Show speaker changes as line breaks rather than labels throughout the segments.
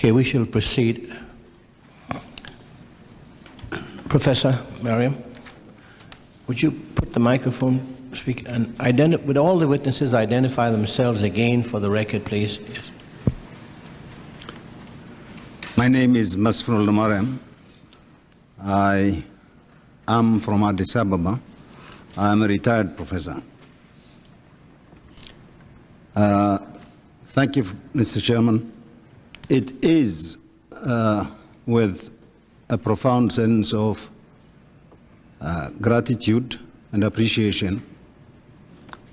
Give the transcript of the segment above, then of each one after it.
Okay, we shall proceed. Professor Merriam, would you put the microphone, speak, and would all the witnesses identify themselves again for the record, please? Yes.
My name is Masfrul Merriam. I am from Addis Ababa. I am a retired professor. Thank you, Mr. Chairman. It is with a profound sense of gratitude and appreciation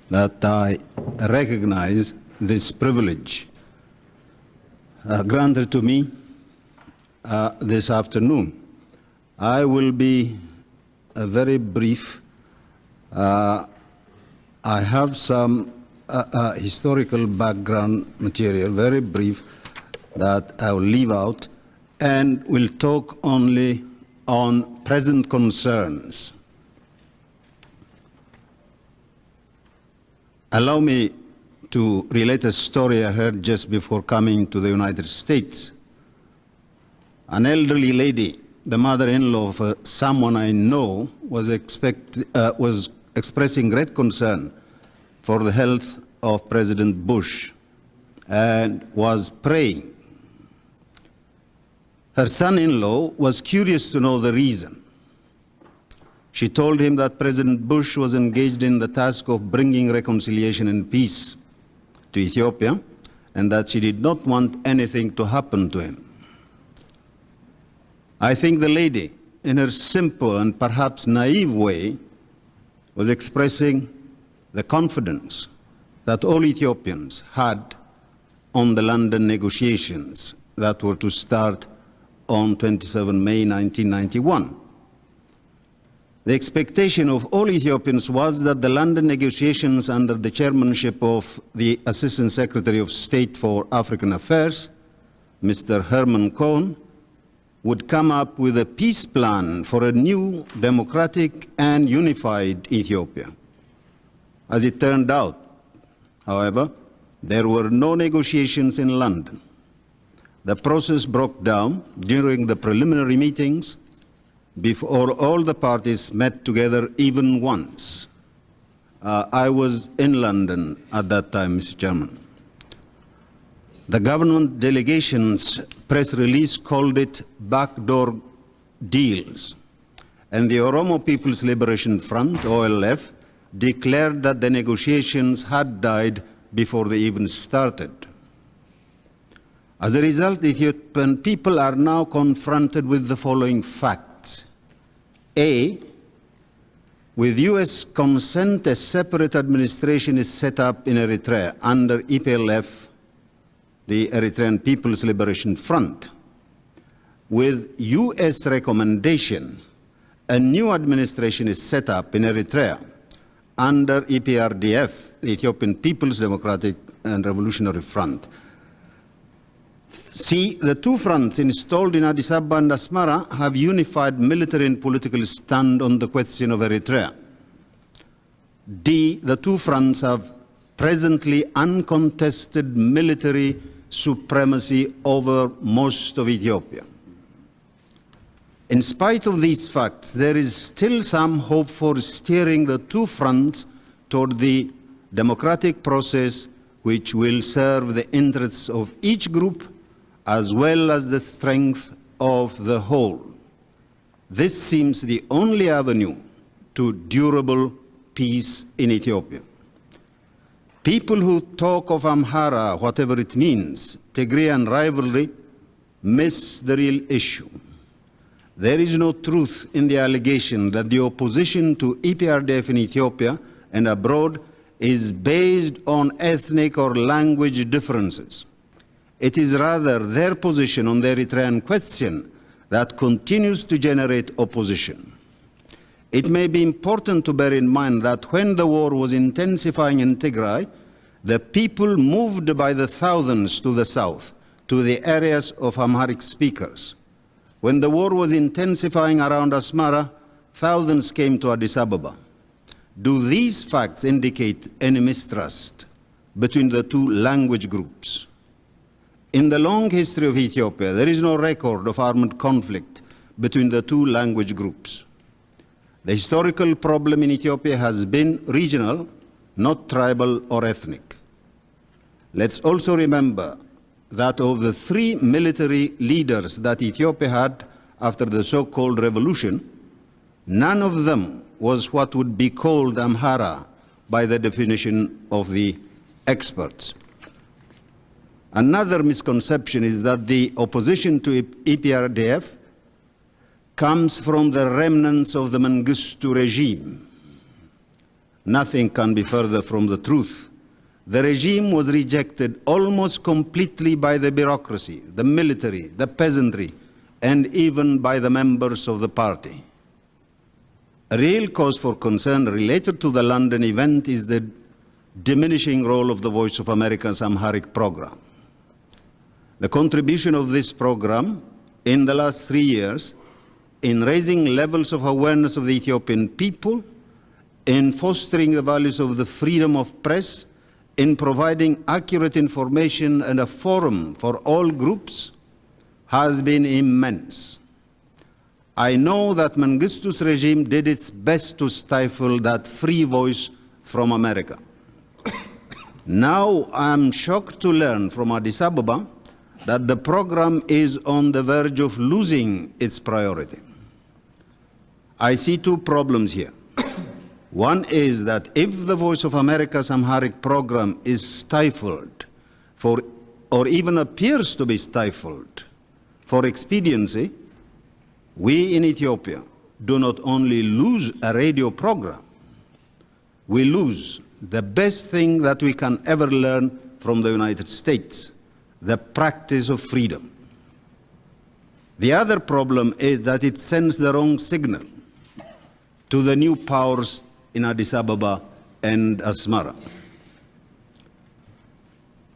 that I recognize this privilege granted to me this afternoon. I will be very brief. I have some historical background material, very brief, that I will leave out, and will talk only on present concerns. Allow me to relate a story I heard just before coming to the United States. An elderly lady, the mother-in-law of someone I know, was expressing great concern for the health of President Bush and was praying. Her son-in-law was curious to know the reason. She told him that President Bush was engaged in the task of bringing reconciliation and peace to Ethiopia, and that she did not want anything to happen to him. I think the lady, in her simple and perhaps naive way, was expressing the confidence that all Ethiopians had on the London negotiations that were to start on 27 May 1991. The expectation of all Ethiopians was that the London negotiations under the chairmanship of the Assistant Secretary of State for African Affairs, Mr. Herman Cohen, would come up with a peace plan for a new, democratic, and unified Ethiopia. As it turned out, however, there were no negotiations in London. The process broke down during the preliminary meetings before all the parties met together even once. I was in London at that time, Mr. Chairman. The government delegation's press release called it backdoor deals, and the Oromo People's Liberation Front, OLF, declared that the negotiations had died before they even started. As a result, Ethiopian people are now confronted with the following facts. A, with US consent, a separate administration is set up in Eritrea under EPLF, the Eritrean People's Liberation Front. With US recommendation, a new administration is set up in Eritrea under EPRDF, the Ethiopian People's Democratic and Revolutionary Front. See, the two fronts installed in Addis Ababa and Asmara have unified military and political stand on the question of Eritrea. D, the two fronts have presently uncontested military supremacy over most of Ethiopia. In spite of these facts, there is still some hope for steering the two fronts toward the democratic process which will serve the interests of each group as well as the strength of the whole. This seems the only avenue to durable peace in Ethiopia. People who talk of Amhara, whatever it means, Tigrayan rivalry, miss the real issue. There is no truth in the allegation that the opposition to EPRDF in Ethiopia and abroad is based on ethnic or language differences. It is rather their position on the Eritrean question that continues to generate opposition. It may be important to bear in mind that when the war was intensifying in Tigray, the people moved by the thousands to the south, to the areas of Amharic speakers. When the war was intensifying around Asmara, thousands came to Addis Ababa. Do these facts indicate any mistrust between the two language groups? In the long history of Ethiopia, there is no record of armed conflict between the two language groups. The historical problem in Ethiopia has been regional, not tribal or ethnic. Let's also remember that of the three military leaders that Ethiopia had after the so-called revolution, none of them was what would be called Amhara by the definition of the experts. Another misconception is that the opposition to EPRDF comes from the remnants of the Mengistu regime. Nothing can be further from the truth. The regime was rejected almost completely by the bureaucracy, the military, the peasantry, and even by the members of the party. A real cause for concern related to the London event is the diminishing role of the Voice of America's Amharic program. The contribution of this program in the last 3 years in raising levels of awareness of the Ethiopian people, in fostering the values of the freedom of press, in providing accurate information and a forum for all groups has been immense. I know that Mengistu's regime did its best to stifle that free voice from America. Now I am shocked to learn from Addis Ababa that the program is on the verge of losing its priority. I see two problems here. One is that if the Voice of America's Amharic program is stifled or even appears to be stifled for expediency, we in Ethiopia do not only lose a radio program, we lose the best thing that we can ever learn from the United States, the practice of freedom. The other problem is that it sends the wrong signal to the new powers in Addis Ababa and Asmara.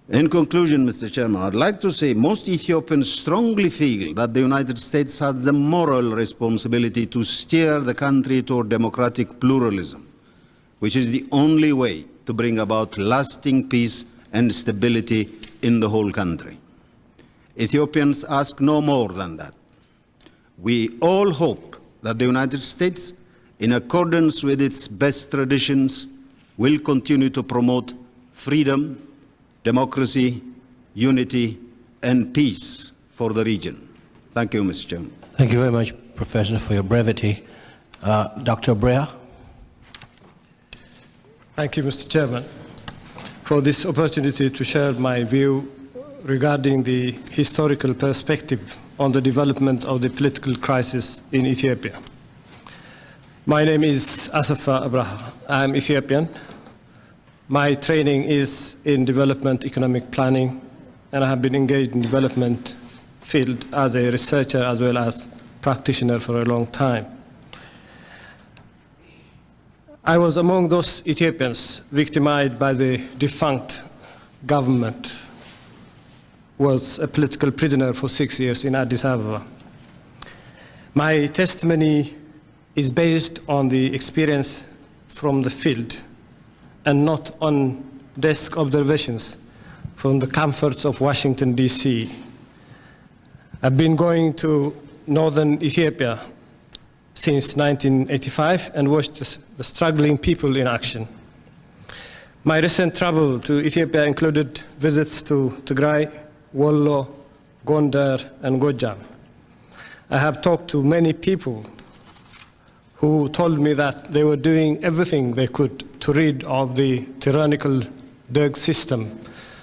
In conclusion, Mr. Chairman, I'd like to say most Ethiopians strongly feel that the United States has the moral responsibility to steer the country toward democratic pluralism, which is the only way to bring about lasting peace and stability in the whole country. Ethiopians ask no more than that. We all hope that the United States, in accordance with its best traditions, will continue to promote freedom, democracy, unity, and peace for the region. Thank you, Mr. Chairman.
Thank you very much, Professor, for your brevity. Dr. Brea?
Thank you, Mr. Chairman, for this opportunity to share my view regarding the historical perspective on the development of the political crisis in Ethiopia. My name is Asafa Abraha. I am Ethiopian. My training is in development economic planning, and I have been engaged in development field as a researcher as well as practitioner for a long time. I was among those Ethiopians victimized by the defunct government, was a political prisoner for 6 years in Addis Ababa. My testimony is based on the experience from the field and not on desk observations from the comforts of Washington, D.C. I've been going to northern Ethiopia since 1985 and watched the struggling people in action. My recent travel to Ethiopia included visits to Tigray, Wollo, Gondar, and Gojam. I have talked to many people who told me that they were doing everything they could to rid of the tyrannical Derg system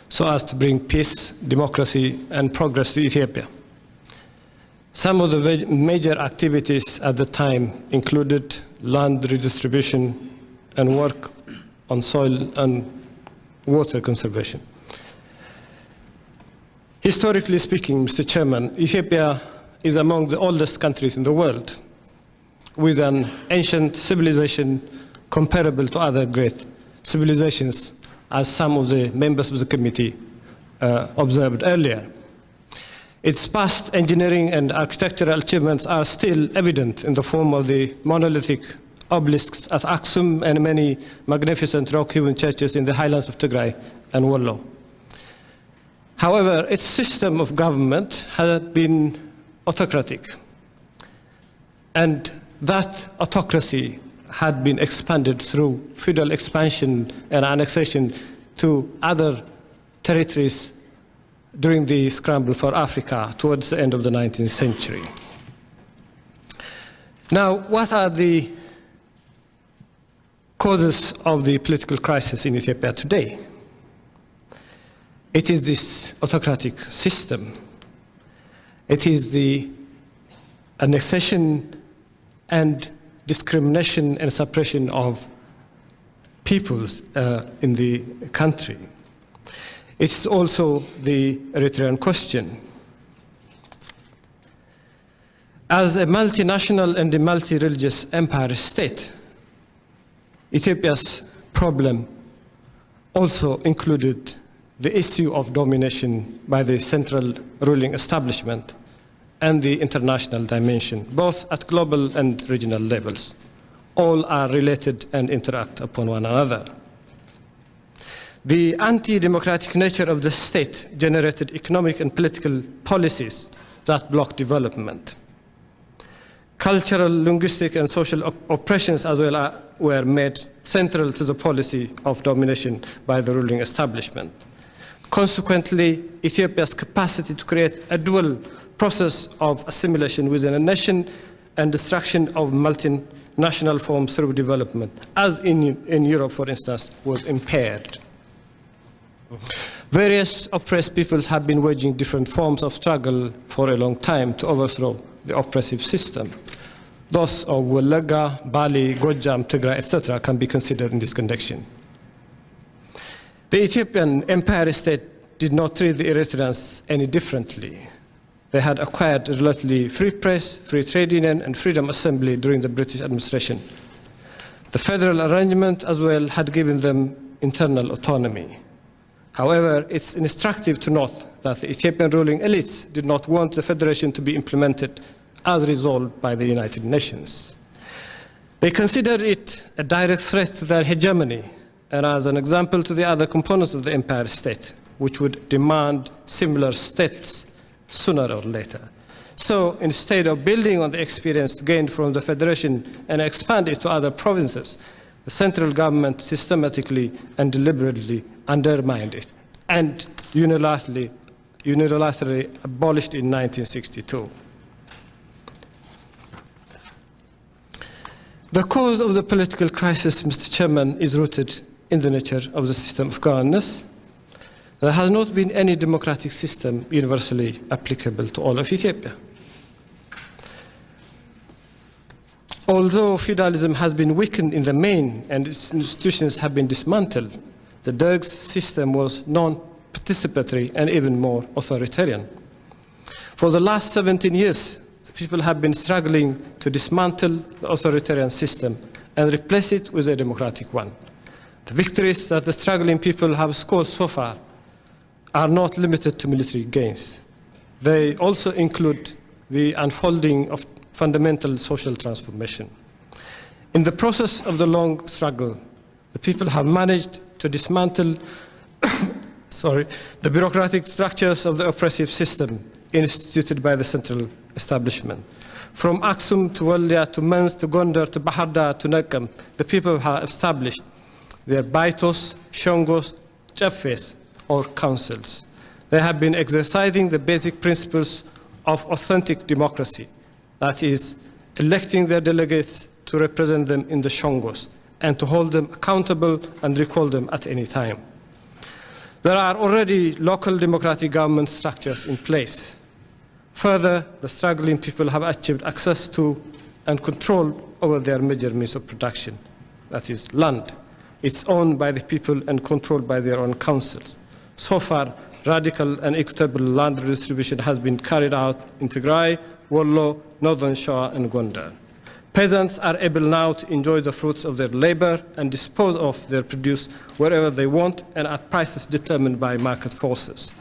so as to bring peace, democracy, and progress to Ethiopia. Some of the major activities at the time included land redistribution and work on soil and water conservation. Historically speaking, Mr. Chairman, Ethiopia is among the oldest countries in the world, with an ancient civilization comparable to other great civilizations, as some of the members of the committee observed earlier. Its past engineering and architectural achievements are still evident in the form of the monolithic obelisks at Aksum and many magnificent rock-hewn churches in the highlands of Tigray and Wollo. However, its system of government had been autocratic, and that autocracy had been expanded through feudal expansion and annexation to other territories during the scramble for Africa towards the end of the 19th century. Now, what are the causes of the political crisis in Ethiopia today? It is this autocratic system. It is the annexation and discrimination and suppression of peoples in the country. It's also the Eritrean question. As a multinational and a multi-religious empire state, Ethiopia's problem also included the issue of domination by the central ruling establishment and the international dimension, both at global and regional levels. All are related and interact upon one another. The anti-democratic nature of the state generated economic and political policies that blocked development. Cultural, linguistic, and social oppressions as well were made central to the policy of domination by the ruling establishment. Consequently, Ethiopia's capacity to create a dual process of assimilation within a nation and destruction of multinational forms through development, as in Europe, for instance, was impaired. Various oppressed peoples have been waging different forms of struggle for a long time to overthrow the oppressive system. Those of Walaga, Bali, Gojam, Tigray, etc. can be considered in this connection. The Ethiopian empire state did not treat the Eritreans any differently. They had acquired a relatively free press, free trade union, and freedom assembly during the British administration. The federal arrangement as well had given them internal autonomy. However, it's instructive to note that the Ethiopian ruling elites did not want the federation to be implemented as resolved by the United Nations. They considered it a direct threat to their hegemony and as an example to the other components of the empire state, which would demand similar states sooner or later. So instead of building on the experience gained from the federation and expand it to other provinces, the central government systematically and deliberately undermined it and unilaterally abolished in 1962. The cause of the political crisis, Mr. Chairman, is rooted in the nature of the system of governance. There has not been any democratic system universally applicable to all of Ethiopia. Although feudalism has been weakened in the main and its institutions have been dismantled, the Derg's system was non-participatory and even more authoritarian. For the last 17 years, the people have been struggling to dismantle the authoritarian system and replace it with a democratic one. The victories that the struggling people have scored so far are not limited to military gains. They also include the unfolding of fundamental social transformation. In the process of the long struggle, the people have managed to dismantle the bureaucratic structures of the oppressive system instituted by the central establishment. From Aksum to Waldia to Mens to Gondar to Bahar Dar to Nakam, the people have established their baitos, shongos, chafes, or councils. They have been exercising the basic principles of authentic democracy, that is, electing their delegates to represent them in the shongos and to hold them accountable and recall them at any time. There are already local democratic government structures in place. Further, the struggling people have achieved access to and control over their major means of production, that is, land. It's owned by the people and controlled by their own councils. So far, radical and equitable land redistribution has been carried out in Tigray, Wollo, Northern Shoa, and Gondar. Peasants are able now to enjoy the fruits of their labor and dispose of their produce wherever they want and at prices determined by market forces.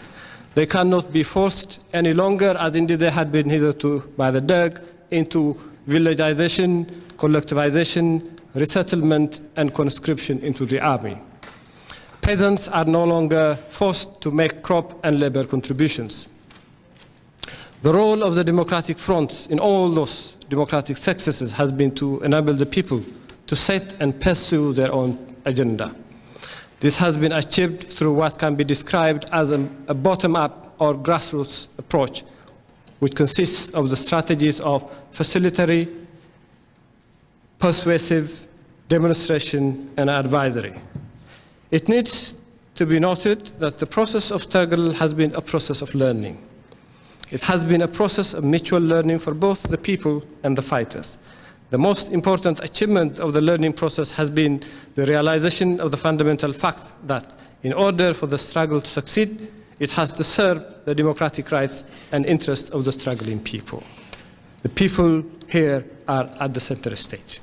They cannot be forced any longer, as indeed they had been hitherto by the Derg, into villagization, collectivization, resettlement, and conscription into the army. Peasants are no longer forced to make crop and labor contributions. The role of the democratic fronts in all those democratic successes has been to enable the people to set and pursue their own agenda. This has been achieved through what can be described as a bottom-up or grassroots approach, which consists of the strategies of facilitatory, persuasive, demonstration, and advisory. It needs to be noted that the process of struggle has been a process of learning. It has been a process of mutual learning for both the people and the fighters. The most important achievement of the learning process has been the realization of the fundamental fact that in order for the struggle to succeed, it has to serve the democratic rights and interests of the struggling people. The people here are at the center stage.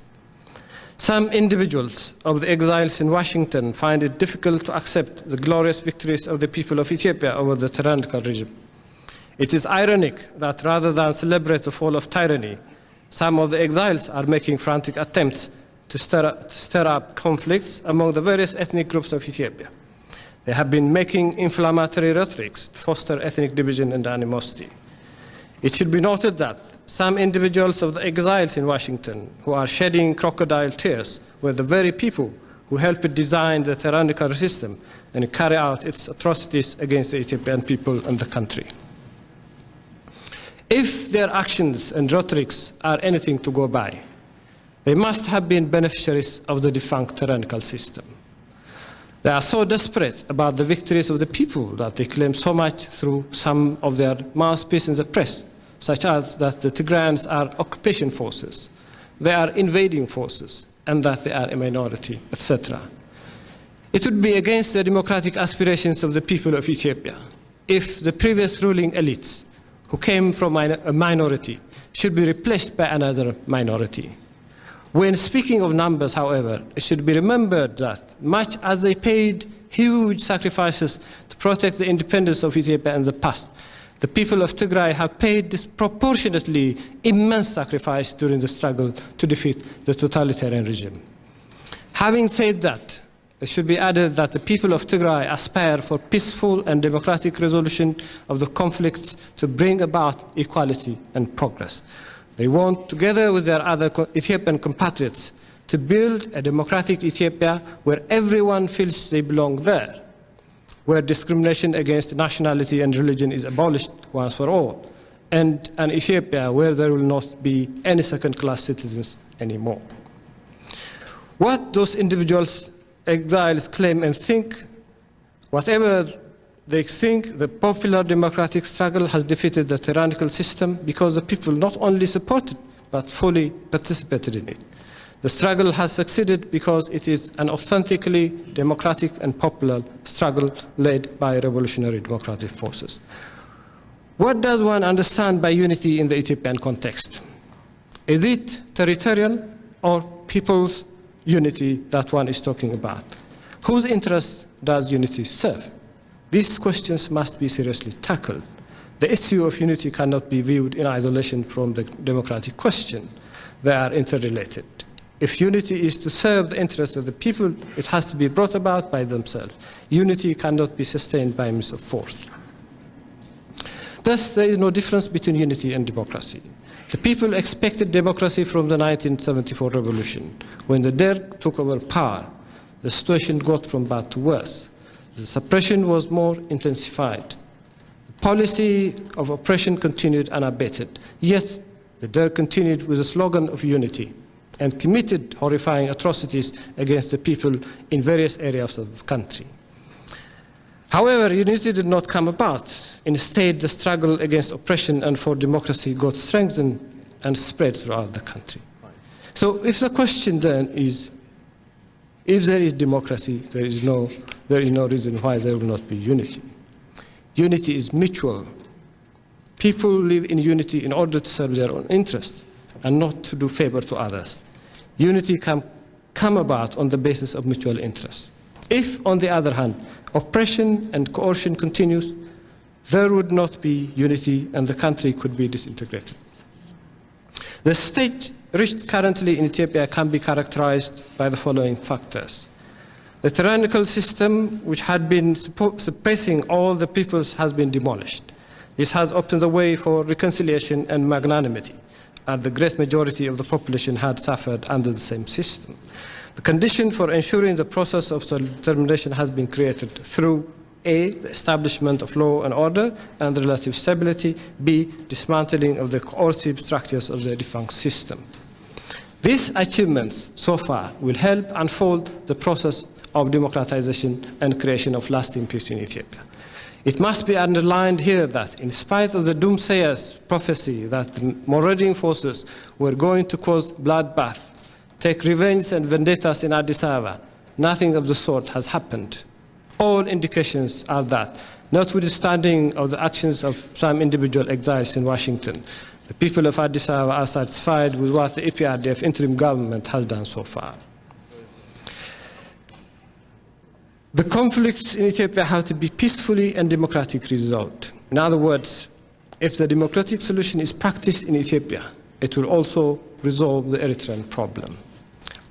Some individuals of the exiles in Washington find it difficult to accept the glorious victories of the people of Ethiopia over the tyrannical regime. It is ironic that rather than celebrate the fall of tyranny, some of the exiles are making frantic attempts to stir up conflicts among the various ethnic groups of Ethiopia. They have been making inflammatory rhetorics to foster ethnic division and animosity. It should be noted that some individuals of the exiles in Washington who are shedding crocodile tears were the very people who helped design the tyrannical system and carry out its atrocities against the Ethiopian people and the country. If their actions and rhetorics are anything to go by, they must have been beneficiaries of the defunct tyrannical system. They are so desperate about the victories of the people that they claim so much through some of their mouthpieces in the press, such as that the Tigrayans are occupation forces, they are invading forces, and that they are a minority, etc. It would be against the democratic aspirations of the people of Ethiopia if the previous ruling elites, who came from a minority, should be replaced by another minority. When speaking of numbers, however, it should be remembered that much as they paid huge sacrifices to protect the independence of Ethiopia in the past, the people of Tigray have paid disproportionately immense sacrifice during the struggle to defeat the totalitarian regime. Having said that, it should be added that the people of Tigray aspire for peaceful and democratic resolution of the conflicts to bring about equality and progress. They want, together with their other Ethiopian compatriots, to build a democratic Ethiopia where everyone feels they belong there, where discrimination against nationality and religion is abolished once for all, and an Ethiopia where there will not be any second-class citizens anymore. What those individuals, exiles, claim and think, whatever they think, the popular democratic struggle has defeated the tyrannical system because the people not only supported but fully participated in it. The struggle has succeeded because it is an authentically democratic and popular struggle led by revolutionary democratic forces. What does one understand by unity in the Ethiopian context? Is it territorial or people's unity that one is talking about? Whose interest does unity serve? These questions must be seriously tackled. The issue of unity cannot be viewed in isolation from the democratic question. They are interrelated. If unity is to serve the interests of the people, it has to be brought about by themselves. Unity cannot be sustained by means of force. Thus, there is no difference between unity and democracy. The people expected democracy from the 1974 revolution. When the Derg took over power, the situation got from bad to worse. The suppression was more intensified. The policy of oppression continued unabated. Yet, the Derg continued with a slogan of unity and committed horrifying atrocities against the people in various areas of the country. However, unity did not come about. Instead, the struggle against oppression and for democracy got strengthened and spread throughout the country. So if the question then is, if there is democracy, there is no reason why there will not be unity. Unity is mutual. People live in unity in order to serve their own interests and not to do favor to others. Unity can come about on the basis of mutual interest. If, on the other hand, oppression and coercion continues, there would not be unity and the country could be disintegrated. The stage reached currently in Ethiopia can be characterized by the following factors. The tyrannical system which had been suppressing all the peoples has been demolished. This has opened the way for reconciliation and magnanimity, and the great majority of the population had suffered under the same system. The condition for ensuring the process of self-determination has been created through A, the establishment of law and order and relative stability, B, dismantling of the coercive structures of the defunct system. These achievements so far will help unfold the process of democratization and creation of lasting peace in Ethiopia. It must be underlined here that in spite of the doomsayer's prophecy that the marauding forces were going to cause bloodbath, take revenge and vendettas in Addis Ababa, nothing of the sort has happened. All indications are that, notwithstanding of the actions of some individual exiles in Washington, the people of Addis Ababa are satisfied with what the EPRDF interim government has done so far. The conflicts in Ethiopia have to be peacefully and democratically resolved. In other words, if the democratic solution is practiced in Ethiopia, it will also resolve the Eritrean problem.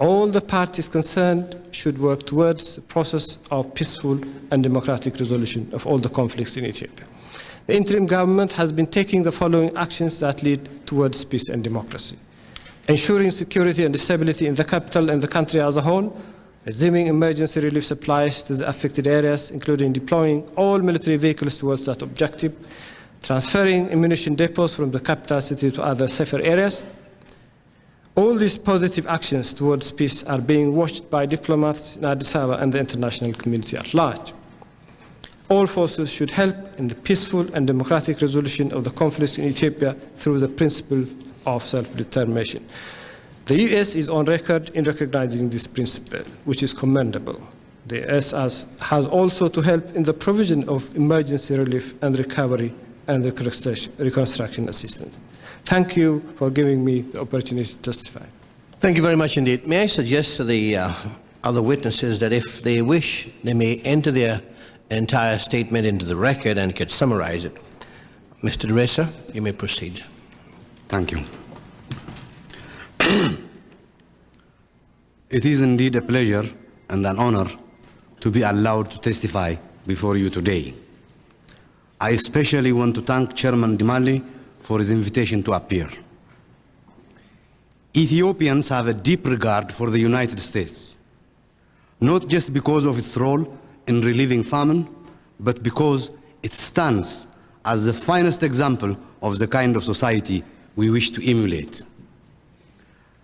All the parties concerned should work towards the process of peaceful and democratic resolution of all the conflicts in Ethiopia. The interim government has been taking the following actions that lead towards peace and democracy: ensuring security and stability in the capital and the country as a whole, resuming emergency relief supplies to the affected areas, including deploying all military vehicles towards that objective, transferring ammunition depots from the capital city to other safer areas. All these positive actions towards peace are being watched by diplomats in Addis Ababa and the international community at large. All forces should help in the peaceful and democratic resolution of the conflicts in Ethiopia through the principle of self-determination. The US is on record in recognizing this principle, which is commendable. The US has also to help in the provision of emergency relief and recovery and reconstruction assistance. Thank you for giving me the opportunity to testify.
Thank you very much indeed. May I suggest to the other witnesses that if they wish, they may enter their entire statement into the record and could summarize it. Mr. Dresser, you may proceed.
Thank you. It is indeed a pleasure and an honor to be allowed to testify before you today. I especially want to thank Chairman Dimali for his invitation to appear. Ethiopians have a deep regard for the United States, not just because of its role in relieving famine, but because it stands as the finest example of the kind of society we wish to emulate.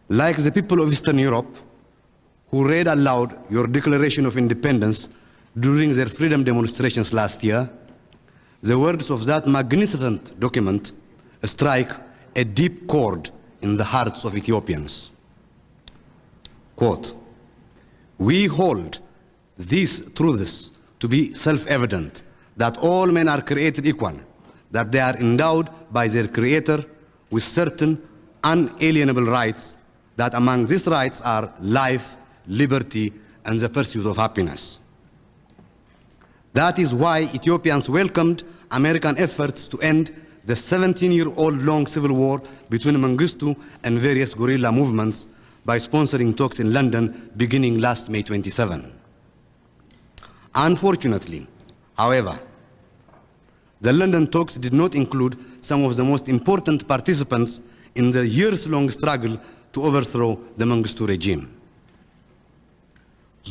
Like the people of Eastern Europe, who read aloud your Declaration of Independence during their freedom demonstrations last year, the words of that magnificent document strike a deep chord in the hearts of Ethiopians. Quote, "We hold these truths to be self-evident, that all men are created equal, that they are endowed by their Creator with certain unalienable rights, that among these rights are life, liberty, and the pursuit of happiness." That is why Ethiopians welcomed American efforts to end the 17-year-old long civil war between Mengistu and various guerrilla movements by sponsoring talks in London beginning last May 27. Unfortunately, however, the London talks did not include some of the most important participants in the years-long struggle to overthrow the Mengistu regime.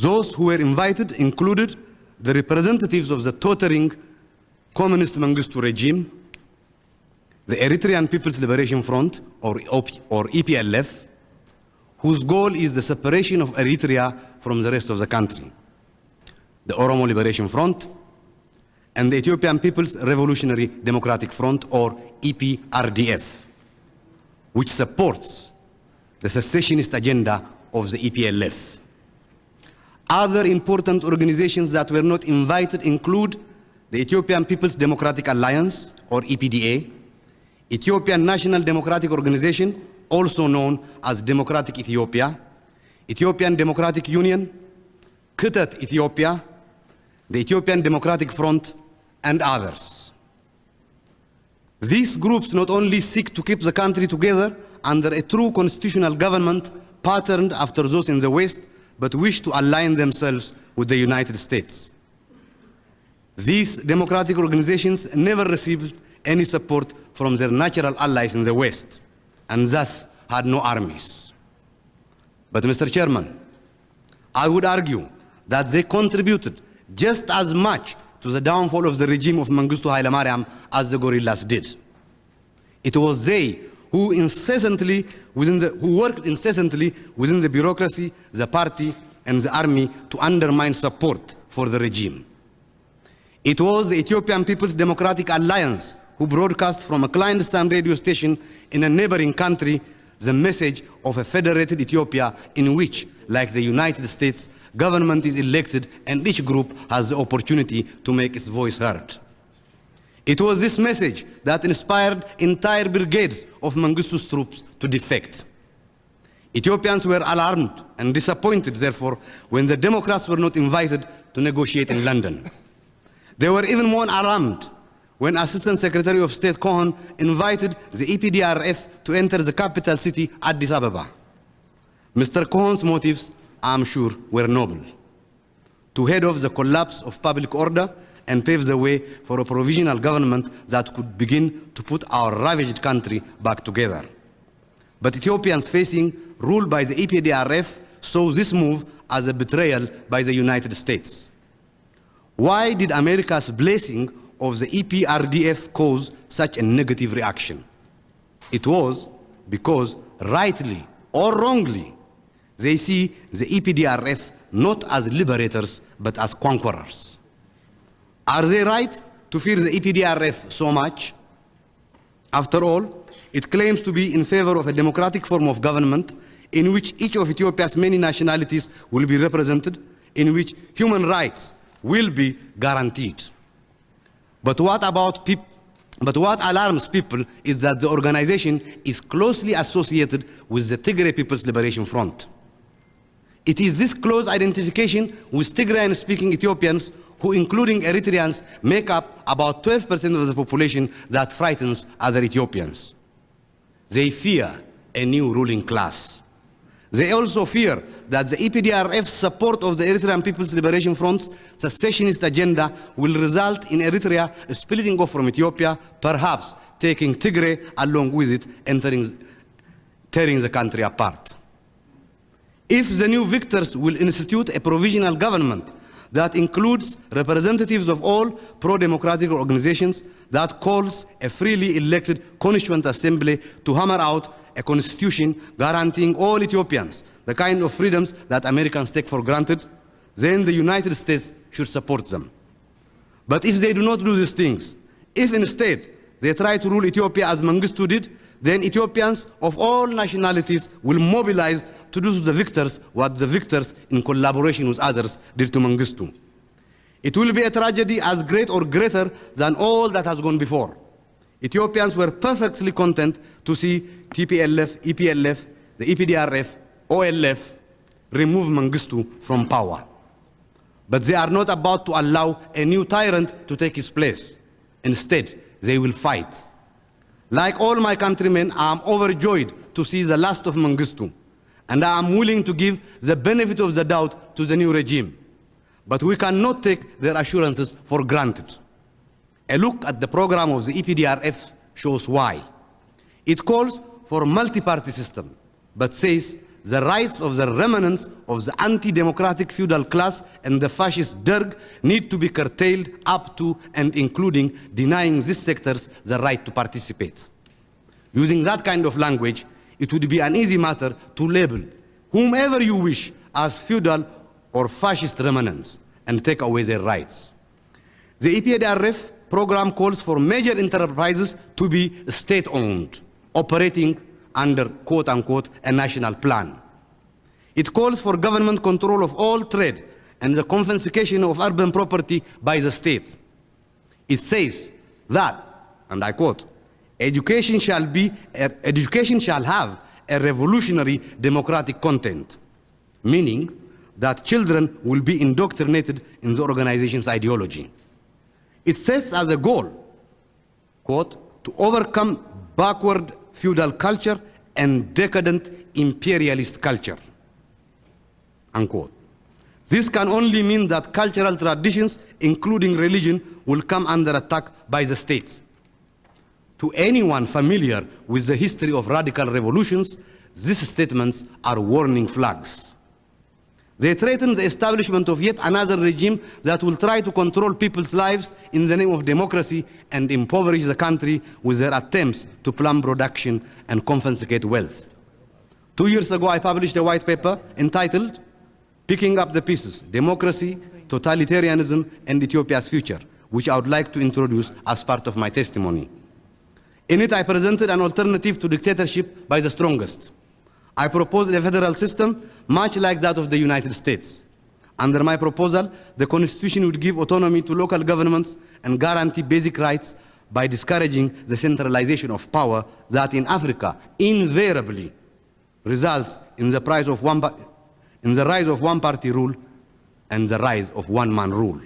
Those who were invited included the representatives of the tottering communist Mengistu regime, the Eritrean People's Liberation Front, or EPLF, whose goal is the separation of Eritrea from the rest of the country, the Oromo Liberation Front, and the Ethiopian People's Revolutionary Democratic Front, or EPRDF, which supports the secessionist agenda of the EPLF. Other important organizations that were not invited include the Ethiopian People's Democratic Alliance, or EPDA, Ethiopian National Democratic Organization, also known as Democratic Ethiopia, Ethiopian Democratic Union, Kutat Ethiopia, the Ethiopian Democratic Front, and others. These groups not only seek to keep the country together under a true constitutional government patterned after those in the West, but wish to align themselves with the United States. These democratic organizations never received any support from their natural allies in the West, and thus had no armies. But Mr. Chairman, I would argue that they contributed just as much to the downfall of the regime of Mengistu Haile Mariam as the guerrillas did. It was they who worked incessantly within the bureaucracy, the party, and the army to undermine support for the regime. It was the Ethiopian People's Democratic Alliance who broadcast from a clandestine radio station in a neighboring country the message of a federated Ethiopia in which, like the United States, government is elected and each group has the opportunity to make its voice heard. It was this message that inspired entire brigades of Mengistu's troops to defect. Ethiopians were alarmed and disappointed, therefore, when the Democrats were not invited to negotiate in London. They were even more alarmed when Assistant Secretary of State Cohen invited the EPDRF to enter the capital city, Addis Ababa. Mr. Cohen's motives, I'm sure, were noble: to head off the collapse of public order and pave the way for a provisional government that could begin to put our ravaged country back together. But Ethiopians facing rule by the EPDRF saw this move as a betrayal by the United States. Why did America's blessing of the EPRDF cause such a negative reaction? It was because, rightly or wrongly, they see the EPDRF not as liberators but as conquerors. Are they right to fear the EPDRF so much? After all, it claims to be in favor of a democratic form of government in which each of Ethiopia's many nationalities will be represented, in which human rights will be guaranteed. But what alarms people is that the organization is closely associated with the Tigray People's Liberation Front. It is this close identification with Tigrayan-speaking Ethiopians, who, including Eritreans, make up about 12% of the population, that frightens other Ethiopians. They fear a new ruling class. They also fear that the EPDRF's support of the Eritrean People's Liberation Front's secessionist agenda will result in Eritrea splitting off from Ethiopia, perhaps taking Tigray along with it, tearing the country apart. If the new victors will institute a provisional government that includes representatives of all pro-democratic organizations, that calls a freely elected constituent assembly to hammer out a constitution guaranteeing all Ethiopians the kind of freedoms that Americans take for granted, then the United States should support them. But if they do not do these things, if instead they try to rule Ethiopia as Mengistu did, then Ethiopians of all nationalities will mobilize to do to the victors what the victors, in collaboration with others, did to Mengistu. It will be a tragedy as great or greater than all that has gone before. Ethiopians were perfectly content to see TPLF, EPLF, the EPDRF, OLF remove Mengistu from power. But they are not about to allow a new tyrant to take his place. Instead, they will fight. Like all my countrymen, I am overjoyed to see the last of Mengistu, and I am willing to give the benefit of the doubt to the new regime. But we cannot take their assurances for granted. A look at the program of the EPDRF shows why. It calls for a multi-party system, but says the rights of the remnants of the anti-democratic feudal class and the fascist Derg need to be curtailed up to and including denying these sectors the right to participate. Using that kind of language, it would be an easy matter to label whomever you wish as feudal or fascist remnants and take away their rights. The EPDRF program calls for major enterprises to be state-owned, operating under, quote-unquote, a national plan. It calls for government control of all trade and the confiscation of urban property by the state. It says that, and I quote, education shall have a revolutionary democratic content, meaning that children will be indoctrinated in the organization's ideology. It sets as a goal, quote, to overcome backward feudal culture and decadent imperialist culture, unquote. This can only mean that cultural traditions, including religion, will come under attack by the state. To anyone familiar with the history of radical revolutions, these statements are warning flags. They threaten the establishment of yet another regime that will try to control people's lives in the name of democracy and impoverish the country with their attempts to plumb production and confiscate wealth. 2 years ago, I published a white paper entitled Picking Up the Pieces, Democracy, Totalitarianism, and Ethiopia's Future, which I would like to introduce as part of my testimony. In it, I presented an alternative to dictatorship by the strongest. I proposed a federal system much like that of the United States. Under my proposal, the Constitution would give autonomy to local governments and guarantee basic rights by discouraging the centralization of power that in Africa invariably results in the rise of one-party rule and the rise of one-man rule.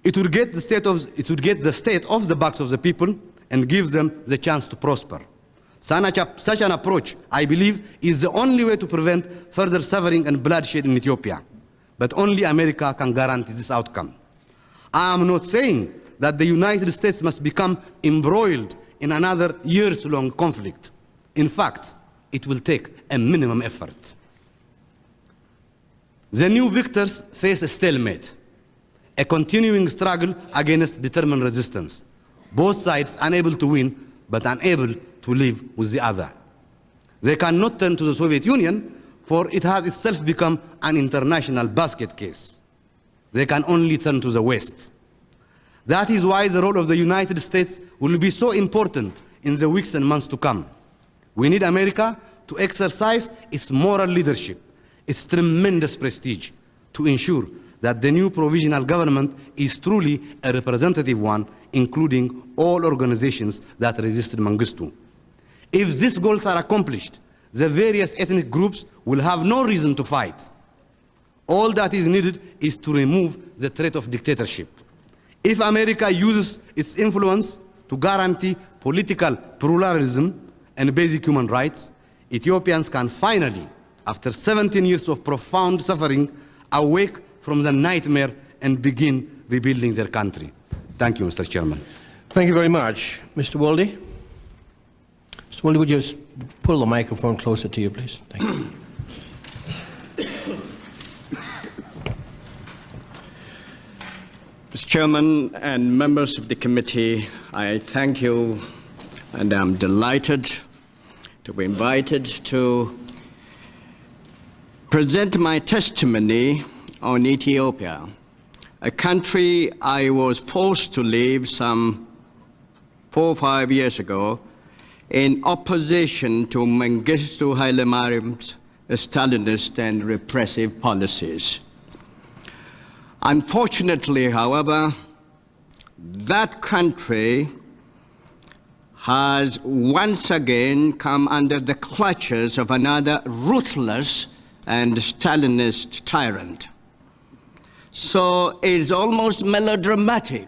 It would get the state off the backs of the people and give them the chance to prosper. Such an approach, I believe, is the only way to prevent further suffering and bloodshed in Ethiopia. But only America can guarantee this outcome. I am not saying that the United States must become embroiled in another years-long conflict. In fact, it will take a minimum effort. The new victors face a stalemate, a continuing struggle against determined resistance. Both sides unable to win, but unable to live with the other. They cannot turn to the Soviet Union, for it has itself become an international basket case. They can only turn to the West. That is why the role of the United States will be so important in the weeks and months to come. We need America to exercise its moral leadership, its tremendous prestige, to ensure that the new provisional government is truly a representative one, including all organizations that resisted Mengistu. If these goals are accomplished, the various ethnic groups will have no reason to fight. All that is needed is to remove the threat of dictatorship. If America uses its influence to guarantee political pluralism and basic human rights, Ethiopians can finally, after 17 years of profound suffering, awake from the nightmare and begin rebuilding their country. Thank you, Mr. Chairman.
Thank you very much. Mr. Walde? Mr. Walde, would you just pull the microphone closer to you, please? Thank you.
Mr. Chairman and members of the committee, I thank you, and I'm delighted to be invited to present my testimony on Ethiopia, a country I was forced to leave some 4 or 5 years ago in opposition to Mengistu Haile Mariam's Stalinist and repressive policies. Unfortunately, however, that country has once again come under the clutches of another ruthless and Stalinist tyrant. So it's almost melodramatic.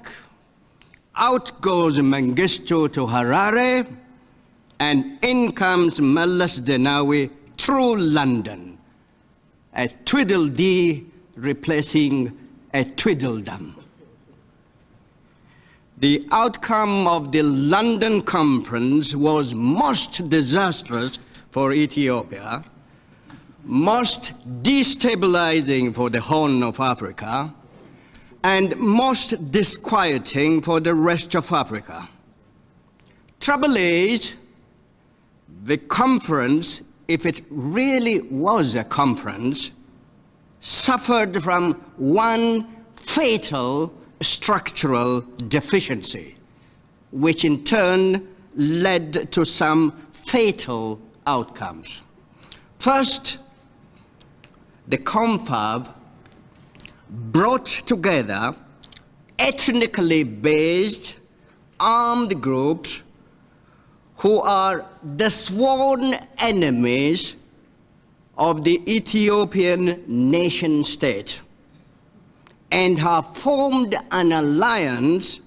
Out goes Mengistu to Harare, and in comes Meles Zenawi through London, a Tweedledee replacing a Tweedledum. The outcome of the London conference was most disastrous for Ethiopia, most destabilizing for the Horn of Africa, and most disquieting for the rest of Africa. Trouble is, the conference, if it really was a conference, suffered from one fatal structural deficiency, which in turn led to some fatal outcomes. First, the confab brought together ethnically based armed groups who are the sworn enemies of the Ethiopian nation state and have formed an alliance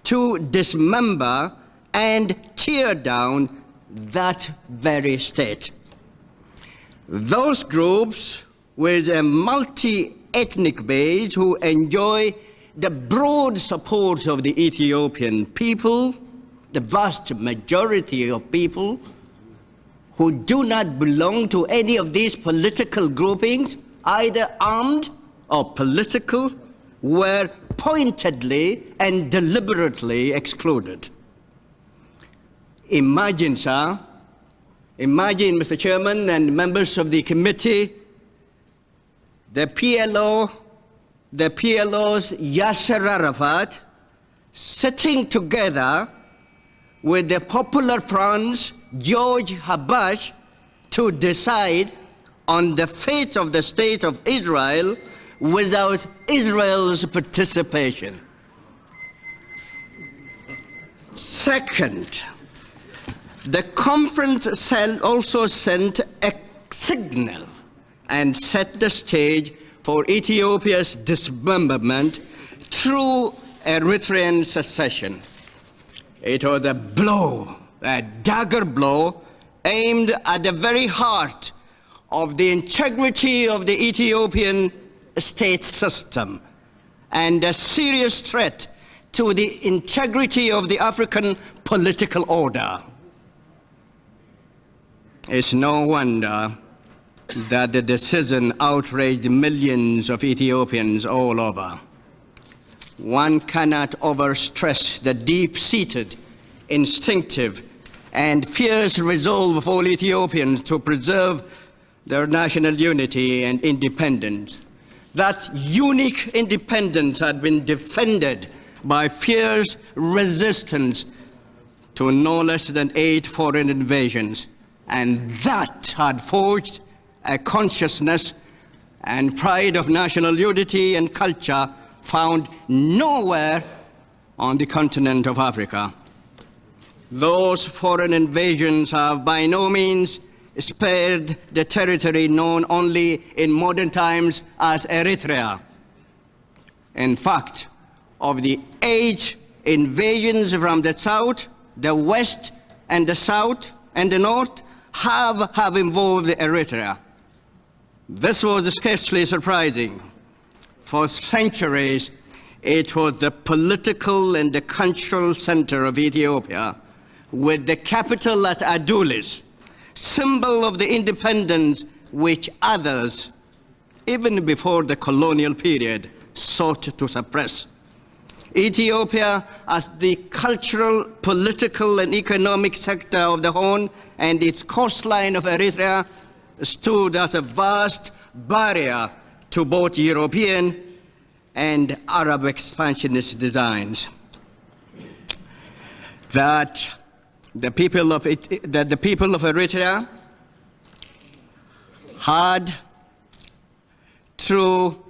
to dismember and tear down that very state. Those groups with a multi-ethnic base who enjoy the broad support of the Ethiopian people, the vast majority of people who do not belong to any of these political groupings, either armed or political, were pointedly and deliberately excluded. Imagine, sir, imagine, Mr. Chairman and members of the committee, the PLO's Yasser Arafat sitting together with the Popular Front's George Habash to decide on the fate of the state of Israel without Israel's participation. Second, the conference also sent a signal and set the stage for Ethiopia's dismemberment through Eritrean secession. It was a blow, a dagger blow, aimed at the very heart of the integrity of the Ethiopian state system and a serious threat to the integrity of the African political order. It's no wonder that the decision outraged millions of Ethiopians all over. One cannot overstress the deep-seated, instinctive, and fierce resolve of all Ethiopians to preserve their national unity and independence. That unique independence had been defended by fierce resistance to no less than 8 foreign invasions, and that had forged a consciousness and pride of national unity and culture found nowhere on the continent of Africa. Those foreign invasions have by no means spared the territory known only in modern times as Eritrea. In fact, of the 8 invasions from the south, the west, and the south, and the north have involved Eritrea. This was scarcely surprising. For centuries, it was the political and the cultural center of Ethiopia, with the capital at Adulis, symbol of the independence which others, even before the colonial period, sought to suppress. Ethiopia, as the cultural, political, and economic sector of the Horn and its coastline of Eritrea, stood as a vast barrier to both European and Arab expansionist designs. That the people of Eritrea had, through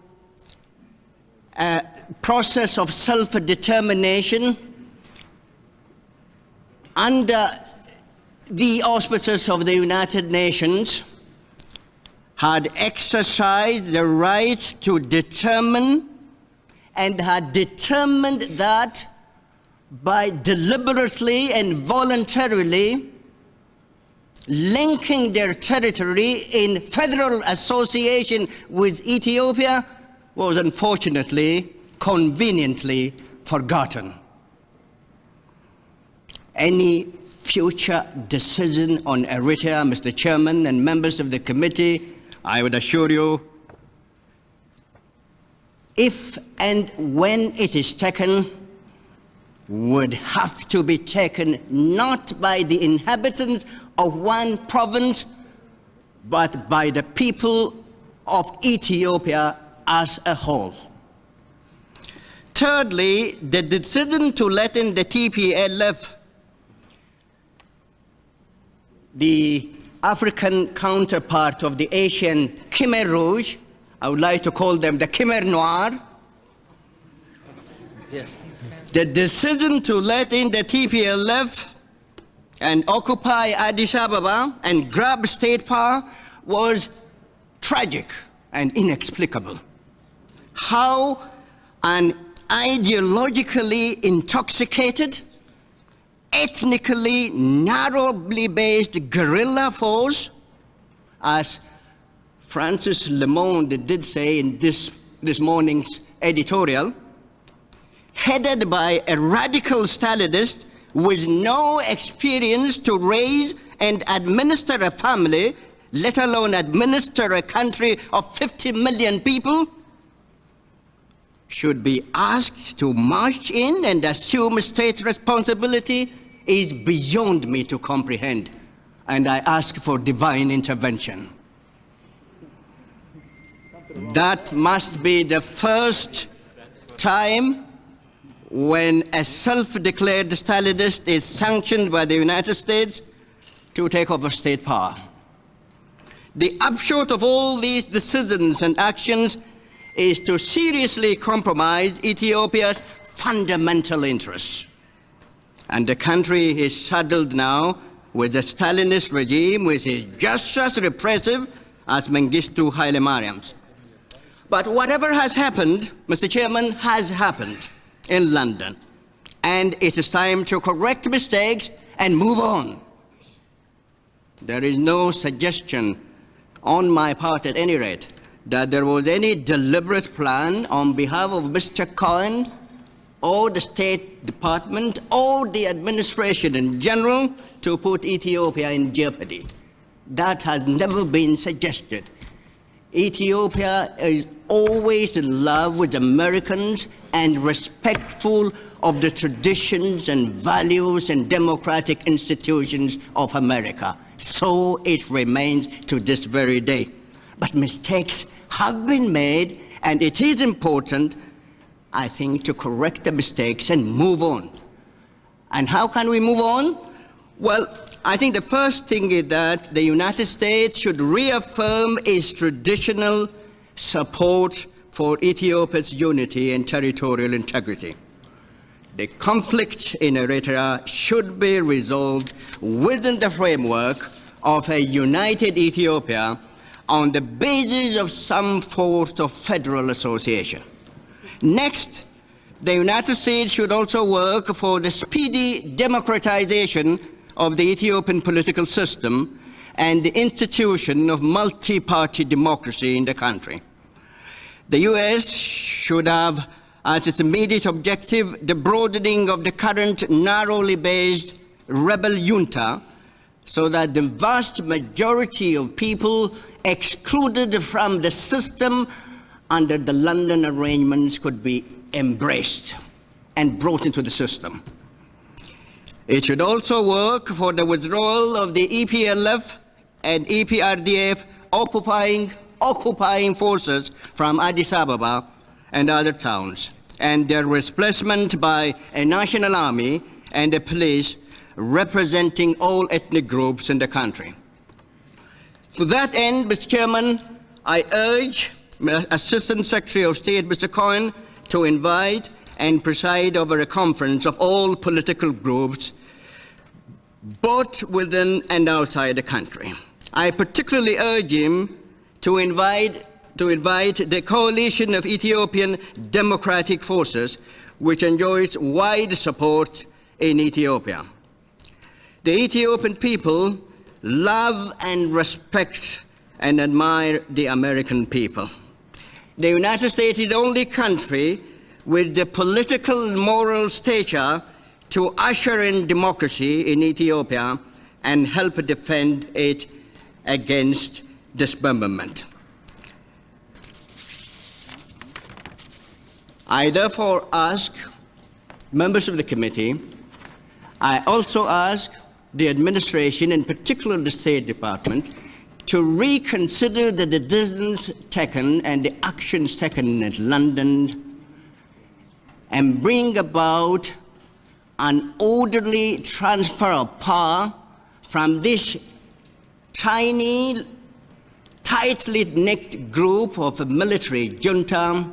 a process of self-determination under the auspices of the United Nations, had exercised the right to determine and had determined that by deliberately and voluntarily linking their territory in federal association with Ethiopia was unfortunately, conveniently forgotten. Any future decision on Eritrea, Mr. Chairman and members of the committee, I would assure you, if and when it is taken, would have to be taken not by the inhabitants of one province, but by the people of Ethiopia as a whole. Thirdly, the decision to let in the TPLF, the African counterpart of the Asian Khmer Rouge, I would like to call them the Khmer Noir. Yes. The decision to let in the TPLF and occupy Addis Ababa and grab state power was tragic and inexplicable. How an ideologically intoxicated, ethnically narrowly based guerrilla force, as Francis Le Monde did say in this morning's editorial, headed by a radical Stalinist with no experience to raise and administer a family, let alone administer a country of 50 million people, should be asked to march in and assume state responsibility is beyond me to comprehend, and I ask for divine intervention. That must be the first time when a self-declared Stalinist is sanctioned by the United States to take over state power. The upshot of all these decisions and actions is to seriously compromise Ethiopia's fundamental interests. And the country is saddled now with a Stalinist regime which is just as repressive as Mengistu Haile Mariam's. But whatever has happened, Mr. Chairman, has happened in London. And it is time to correct mistakes and move on. There is no suggestion on my part, at any rate, that there was any deliberate plan on behalf of Mr. Cohen or the State Department or the administration in general to put Ethiopia in jeopardy. That has never been suggested. Ethiopia is always in love with Americans and respectful of the traditions and values and democratic institutions of America. So it remains to this very day. But mistakes have been made, and it is important, I think, to correct the mistakes and move on. And how can we move on? Well, I think the first thing is that the United States should reaffirm its traditional support for Ethiopia's unity and territorial integrity. The conflict in Eritrea should be resolved within the framework of a united Ethiopia on the basis of some sort of federal association. Next, the United States should also work for the speedy democratization of the Ethiopian political system and the institution of multi-party democracy in the country. The US should have as its immediate objective the broadening of the current narrowly based rebel junta so that the vast majority of people excluded from the system under the London arrangements could be embraced and brought into the system. It should also work for the withdrawal of the EPLF and EPRDF occupying forces from Addis Ababa and other towns, and their replacement by a national army and a police representing all ethnic groups in the country. To that end, Mr. Chairman, I urge Assistant Secretary of State, Mr. Cohen, to invite and preside over a conference of all political groups, both within and outside the country. I particularly urge him to invite the coalition of Ethiopian democratic forces, which enjoys wide support in Ethiopia. The Ethiopian people love and respect and admire the American people. The United States is the only country with the political and moral stature to usher in democracy in Ethiopia and help defend it against dismemberment. I therefore ask members of the committee, I also ask the administration, in particular the State Department, to reconsider the decisions taken and the actions taken in London and bring about an orderly transfer of power from this tiny, tightly knit group of a military junta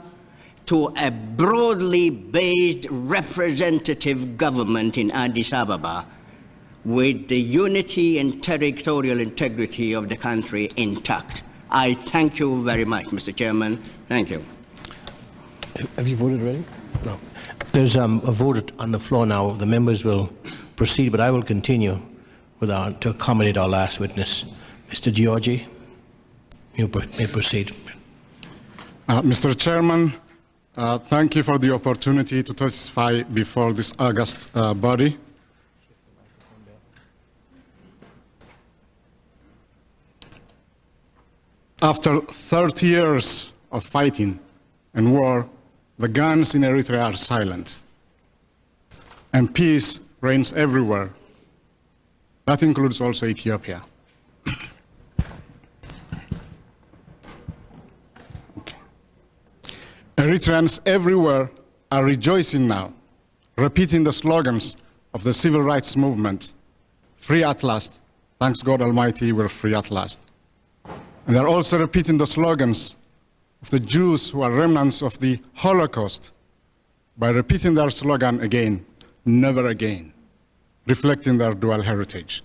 to a broadly based representative government in Addis Ababa with the unity and territorial integrity of the country intact. I thank you very much, Mr. Chairman. Thank you.
Have you voted already? No. There's a vote on the floor now. The members will proceed, but I will continue to accommodate our last witness. Mr. Giorgi. You may proceed.
Mr. Chairman, thank you for the opportunity to testify before this august body. After 30 years of fighting and war, the guns in Eritrea are silent, and peace reigns everywhere. That includes also Ethiopia. Eritreans everywhere are rejoicing now, repeating the slogans of the civil rights movement, free at last, thanks God Almighty, we're free at last. And they're also repeating the slogans of the Jews who are remnants of the Holocaust by repeating their slogan again, never again, reflecting their dual heritage.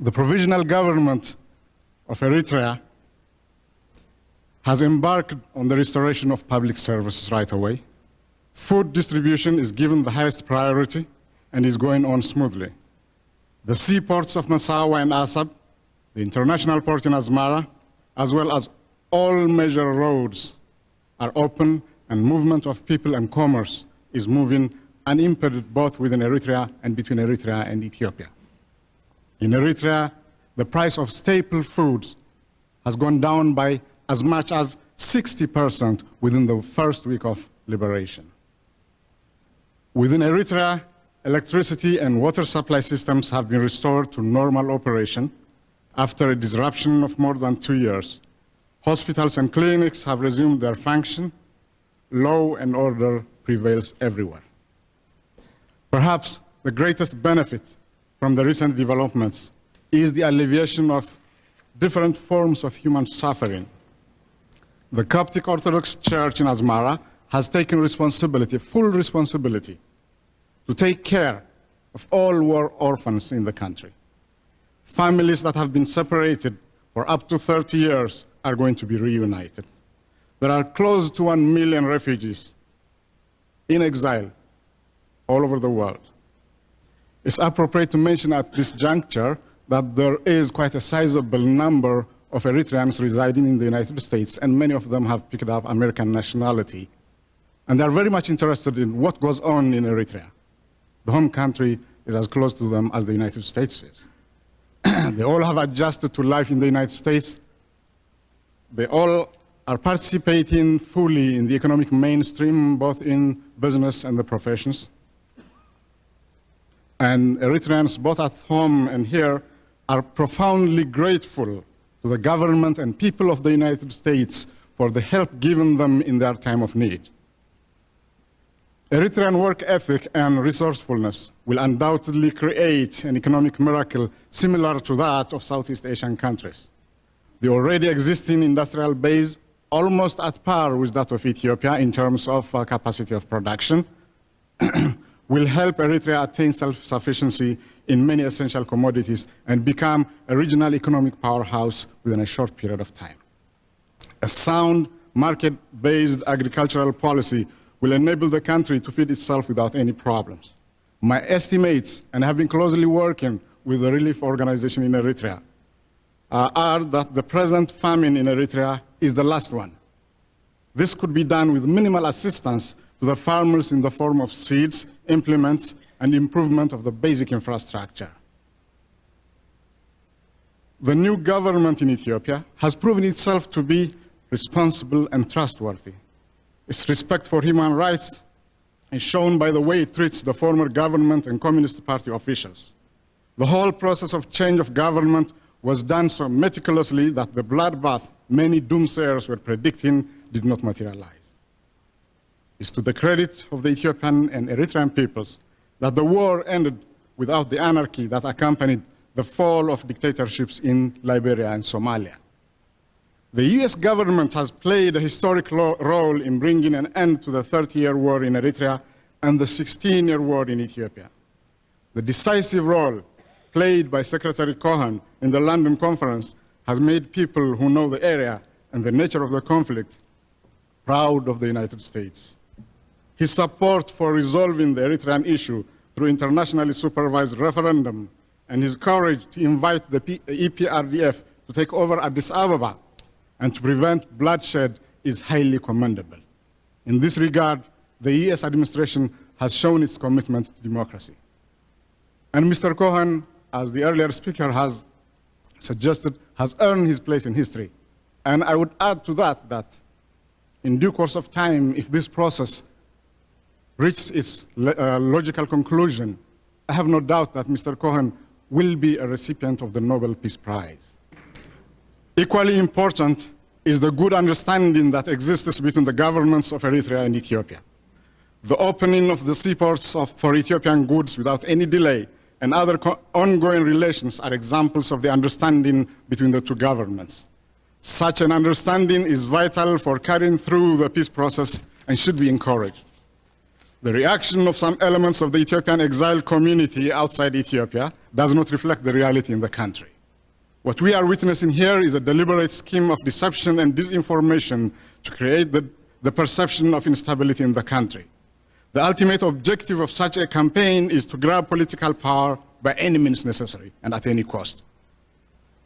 The provisional government of Eritrea has embarked on the restoration of public services right away. Food distribution is given the highest priority and is going on smoothly. The seaports of Massawa and Assab, the international port in Asmara, as well as all major roads are open, and movement of people and commerce is moving unimpeded both within Eritrea and between Eritrea and Ethiopia. In Eritrea, the price of staple foods has gone down by as much as 60% within the first week of liberation. Within Eritrea, electricity and water supply systems have been restored to normal operation after a disruption of more than 2 years. Hospitals and clinics have resumed their function. Law and order prevails everywhere. Perhaps the greatest benefit from the recent developments is the alleviation of different forms of human suffering. The Coptic Orthodox Church in Asmara has taken responsibility, full responsibility, to take care of all war orphans in the country. Families that have been separated for up to 30 years are going to be reunited. There are close to 1 million refugees in exile all over the world. It's appropriate to mention at this juncture that there is quite a sizable number of Eritreans residing in the United States, and many of them have picked up American nationality. And they're very much interested in what goes on in Eritrea. The home country is as close to them as the United States is. They all have adjusted to life in the United States. They all are participating fully in the economic mainstream, both in business and the professions. And Eritreans, both at home and here, are profoundly grateful to the government and people of the United States for the help given them in their time of need. Eritrean work ethic and resourcefulness will undoubtedly create an economic miracle similar to that of Southeast Asian countries. The already existing industrial base, almost at par with that of Ethiopia in terms of capacity of production, will help Eritrea attain self-sufficiency in many essential commodities and become a regional economic powerhouse within a short period of time. A sound, market-based agricultural policy will enable the country to feed itself without any problems. My estimates, and have been closely working with the relief organization in Eritrea, are that the present famine in Eritrea is the last one. This could be done with minimal assistance to the farmers in the form of seeds, implements, and improvement of the basic infrastructure. The new government in Ethiopia has proven itself to be responsible and trustworthy. Its respect for human rights is shown by the way it treats the former government and Communist Party officials. The whole process of change of government was done so meticulously that the bloodbath many doomsayers were predicting did not materialize. It's to the credit of the Ethiopian and Eritrean peoples that the war ended without the anarchy that accompanied the fall of dictatorships in Liberia and Somalia. The US government has played a historic role in bringing an end to the 30-year war in Eritrea and the 16-year war in Ethiopia. The decisive role played by Secretary Cohen in the London conference has made people who know the area and the nature of the conflict proud of the United States. His support for resolving the Eritrean issue through internationally supervised referendum and his courage to invite the EPRDF to take over Addis Ababa and to prevent bloodshed is highly commendable. In this regard, the US administration has shown its commitment to democracy. And Mr. Cohen, as the earlier speaker has suggested, has earned his place in history. And I would add to that that in due course of time, if this process reaches its logical conclusion, I have no doubt that Mr. Cohen will be a recipient of the Nobel Peace Prize. Equally important is the good understanding that exists between the governments of Eritrea and Ethiopia. The opening of the seaports for Ethiopian goods without any delay and other ongoing relations are examples of the understanding between the two governments. Such an understanding is vital for carrying through the peace process and should be encouraged. The reaction of some elements of the Ethiopian exiled community outside Ethiopia does not reflect the reality in the country. What we are witnessing here is a deliberate scheme of deception and disinformation to create the perception of instability in the country. The ultimate objective of such a campaign is to grab political power by any means necessary and at any cost.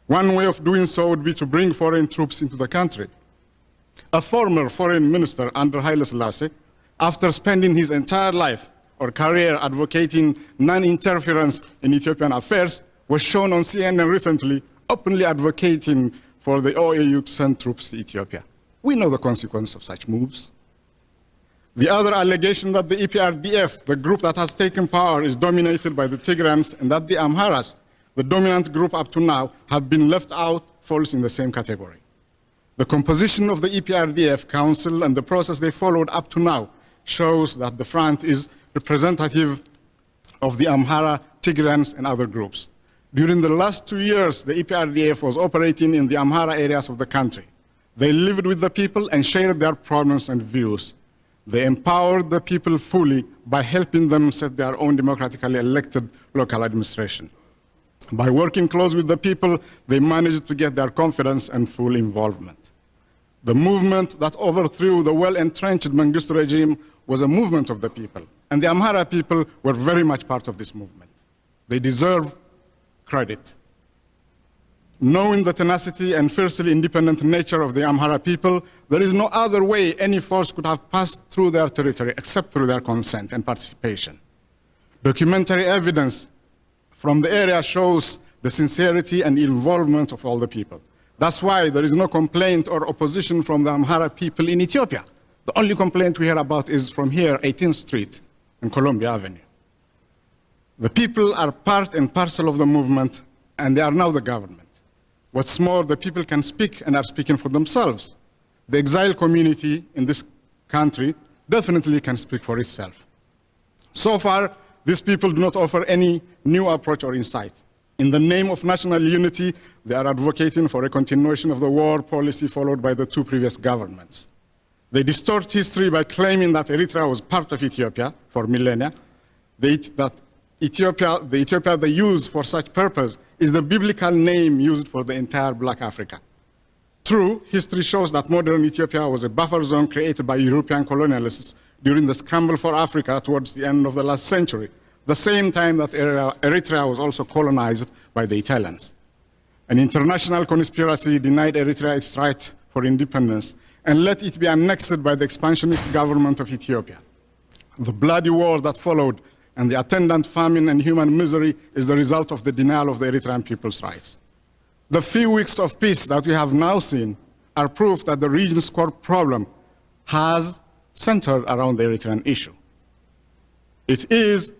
One way of doing so would be to bring foreign troops into the country. A former foreign minister under Haile Selassie, after spending his entire life or career advocating non-interference in Ethiopian affairs, was shown on CNN recently openly advocating for the OAU to send troops to Ethiopia. We know the consequence of such moves. The other allegation that the EPRDF, the group that has taken power, is dominated by the Tigrans and that the Amharas, the dominant group up to now, have been left out falls in the same category. The composition of the EPRDF Council and the process they followed up to now shows that the front is representative of the Amhara, Tigrans, and other groups. During the last 2 years, the EPRDF was operating in the Amhara areas of the country. They lived with the people and shared their problems and views. They empowered the people fully by helping them set their own democratically elected local administration. By working close with the people, they managed to get their confidence and full involvement. The movement that overthrew the well-entrenched Mengistu regime was a movement of the people, and the Amhara people were very much part of this movement. They deserve credit. Knowing the tenacity and fiercely independent nature of the Amhara people, there is no other way any force could have passed through their territory except through their consent and participation. Documentary evidence from the area shows the sincerity and involvement of all the people. That's why there is no complaint or opposition from the Amhara people in Ethiopia. The only complaint we hear about is from here, 18th Street and Columbia Avenue. The people are part and parcel of the movement, and they are now the government. What's more, the people can speak and are speaking for themselves. The exiled community in this country definitely can speak for itself. So far, these people do not offer any new approach or insight. In the name of national unity, they are advocating for a continuation of the war policy followed by the two previous governments. They distort history by claiming that Eritrea was part of Ethiopia for millennia, that the Ethiopia they use for such purpose is the biblical name used for the entire Black Africa. True, history shows that modern Ethiopia was a buffer zone created by European colonialists during the scramble for Africa towards the end of the last century, the same time that Eritrea was also colonized by the Italians. An international conspiracy denied Eritrea its right for independence and let it be annexed by the expansionist government of Ethiopia. The bloody war that followed and the attendant famine and human misery is the result of the denial of the Eritrean people's rights. The few weeks of peace that we have now seen are proof that the region's core problem has centered around the Eritrean issue. It is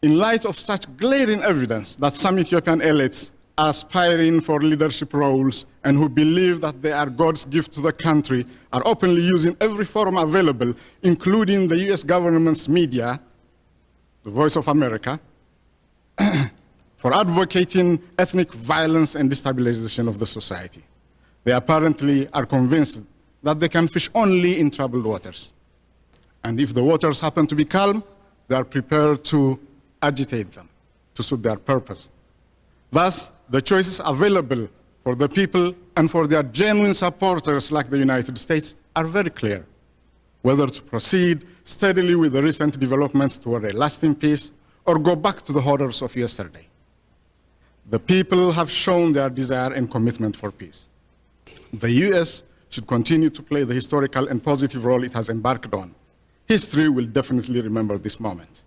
in light of such glaring evidence that some Ethiopian elites aspiring for leadership roles and who believe that they are God's gift to the country are openly using every forum available, including the US government's media, the Voice of America, for advocating ethnic violence and destabilization of the society. They apparently are convinced that they can fish only in troubled waters. And if the waters happen to be calm, they are prepared to agitate them to suit their purpose. Thus, the choices available for the people and for their genuine supporters like the United States are very clear. Whether to proceed steadily with the recent developments toward a lasting peace or go back to the horrors of yesterday. The people have shown their desire and commitment for peace. The US should continue to play the historical and positive role it has embarked on. History will definitely remember this moment.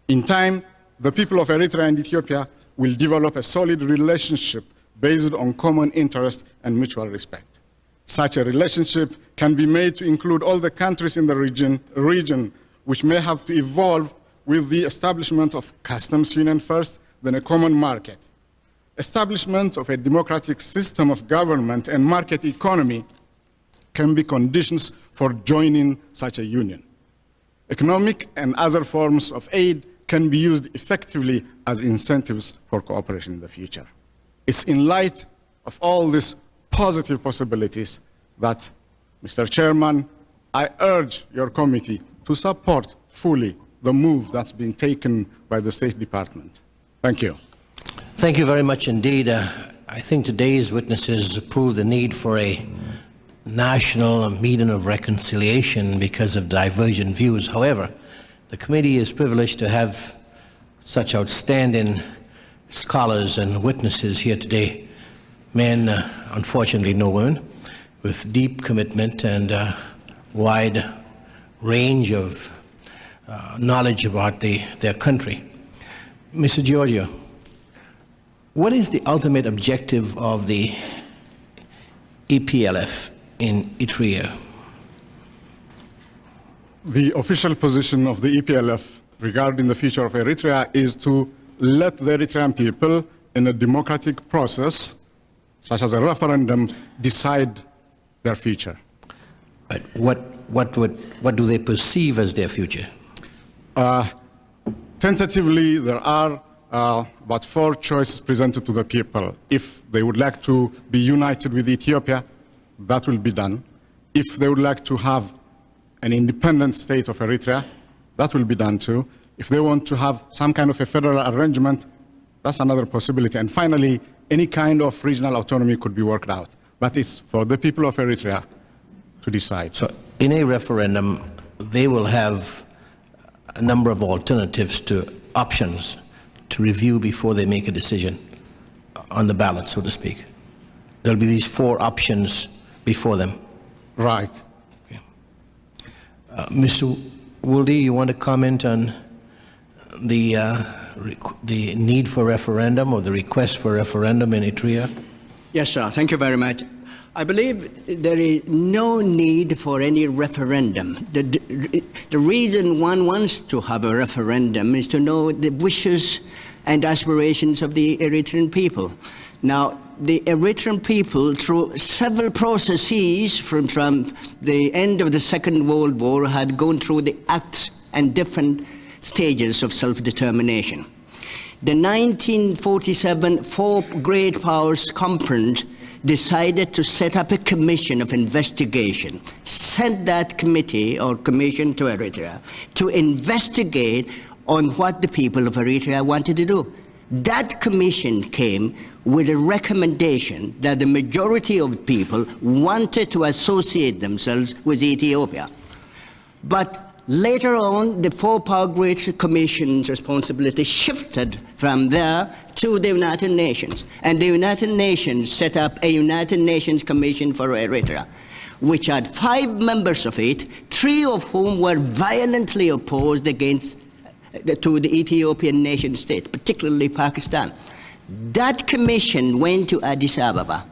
In time, the people of Eritrea and Ethiopia will develop a solid relationship based on common interest and mutual respect. Such a relationship can be made to include all the countries in the region which may have to evolve with the establishment of customs union first, then a common market. Establishment of a democratic system of government and market economy can be conditions for joining such a union. Economic and other forms of aid can be used effectively as incentives for cooperation in the future. It's in light of all these positive possibilities that, Mr. Chairman, I urge your committee to support fully the move that's been taken by the State Department. Thank you.
Thank you very much indeed. I think today's witnesses prove the need for a national meeting of reconciliation because of divergent views. However, the committee is privileged to have such outstanding scholars and witnesses here today, men, unfortunately no women, with deep commitment and wide range of knowledge about their country. Mr. Giorgio, what is the ultimate objective of the EPLF in Eritrea?
The official position of the EPLF regarding the future of Eritrea is to let the Eritrean people in a democratic process, such as a referendum, decide their future.
But what do they perceive as their future?
Tentatively, there are about 4 choices presented to the people. If they would like to be united with Ethiopia, that will be done. If they would like to have an independent state of Eritrea, that will be done too. If they want to have some kind of a federal arrangement, that's another possibility. And finally, any kind of regional autonomy could be worked out. But it's for the people of Eritrea to decide.
So in a referendum, they will have a number of alternatives to options to review before they make a decision on the ballot, so to speak. There'll be these 4 options before them.
Right.
Mr. Wooldy, you want to comment on the need for referendum or the request for referendum in Eritrea?
Yes, sir. Thank you very much. I believe there is no need for any referendum. The reason one wants to have a referendum is to know the wishes and aspirations of the Eritrean people. Now, the Eritrean people, through several processes from the end of the Second World War, had gone through the acts and different stages of self-determination. The 1947 4 Great Powers Conference decided to set up a commission of investigation, sent that committee or commission to Eritrea to investigate on what the people of Eritrea wanted to do. That commission came with a recommendation that the majority of people wanted to associate themselves with Ethiopia. But later on, the 4 Power Great Commission's responsibility shifted from there to the United Nations. And the United Nations set up a United Nations Commission for Eritrea, which had 5 members of it, 3 of whom were violently opposed to the Ethiopian nation state, particularly Pakistan. That commission went to Addis Ababa,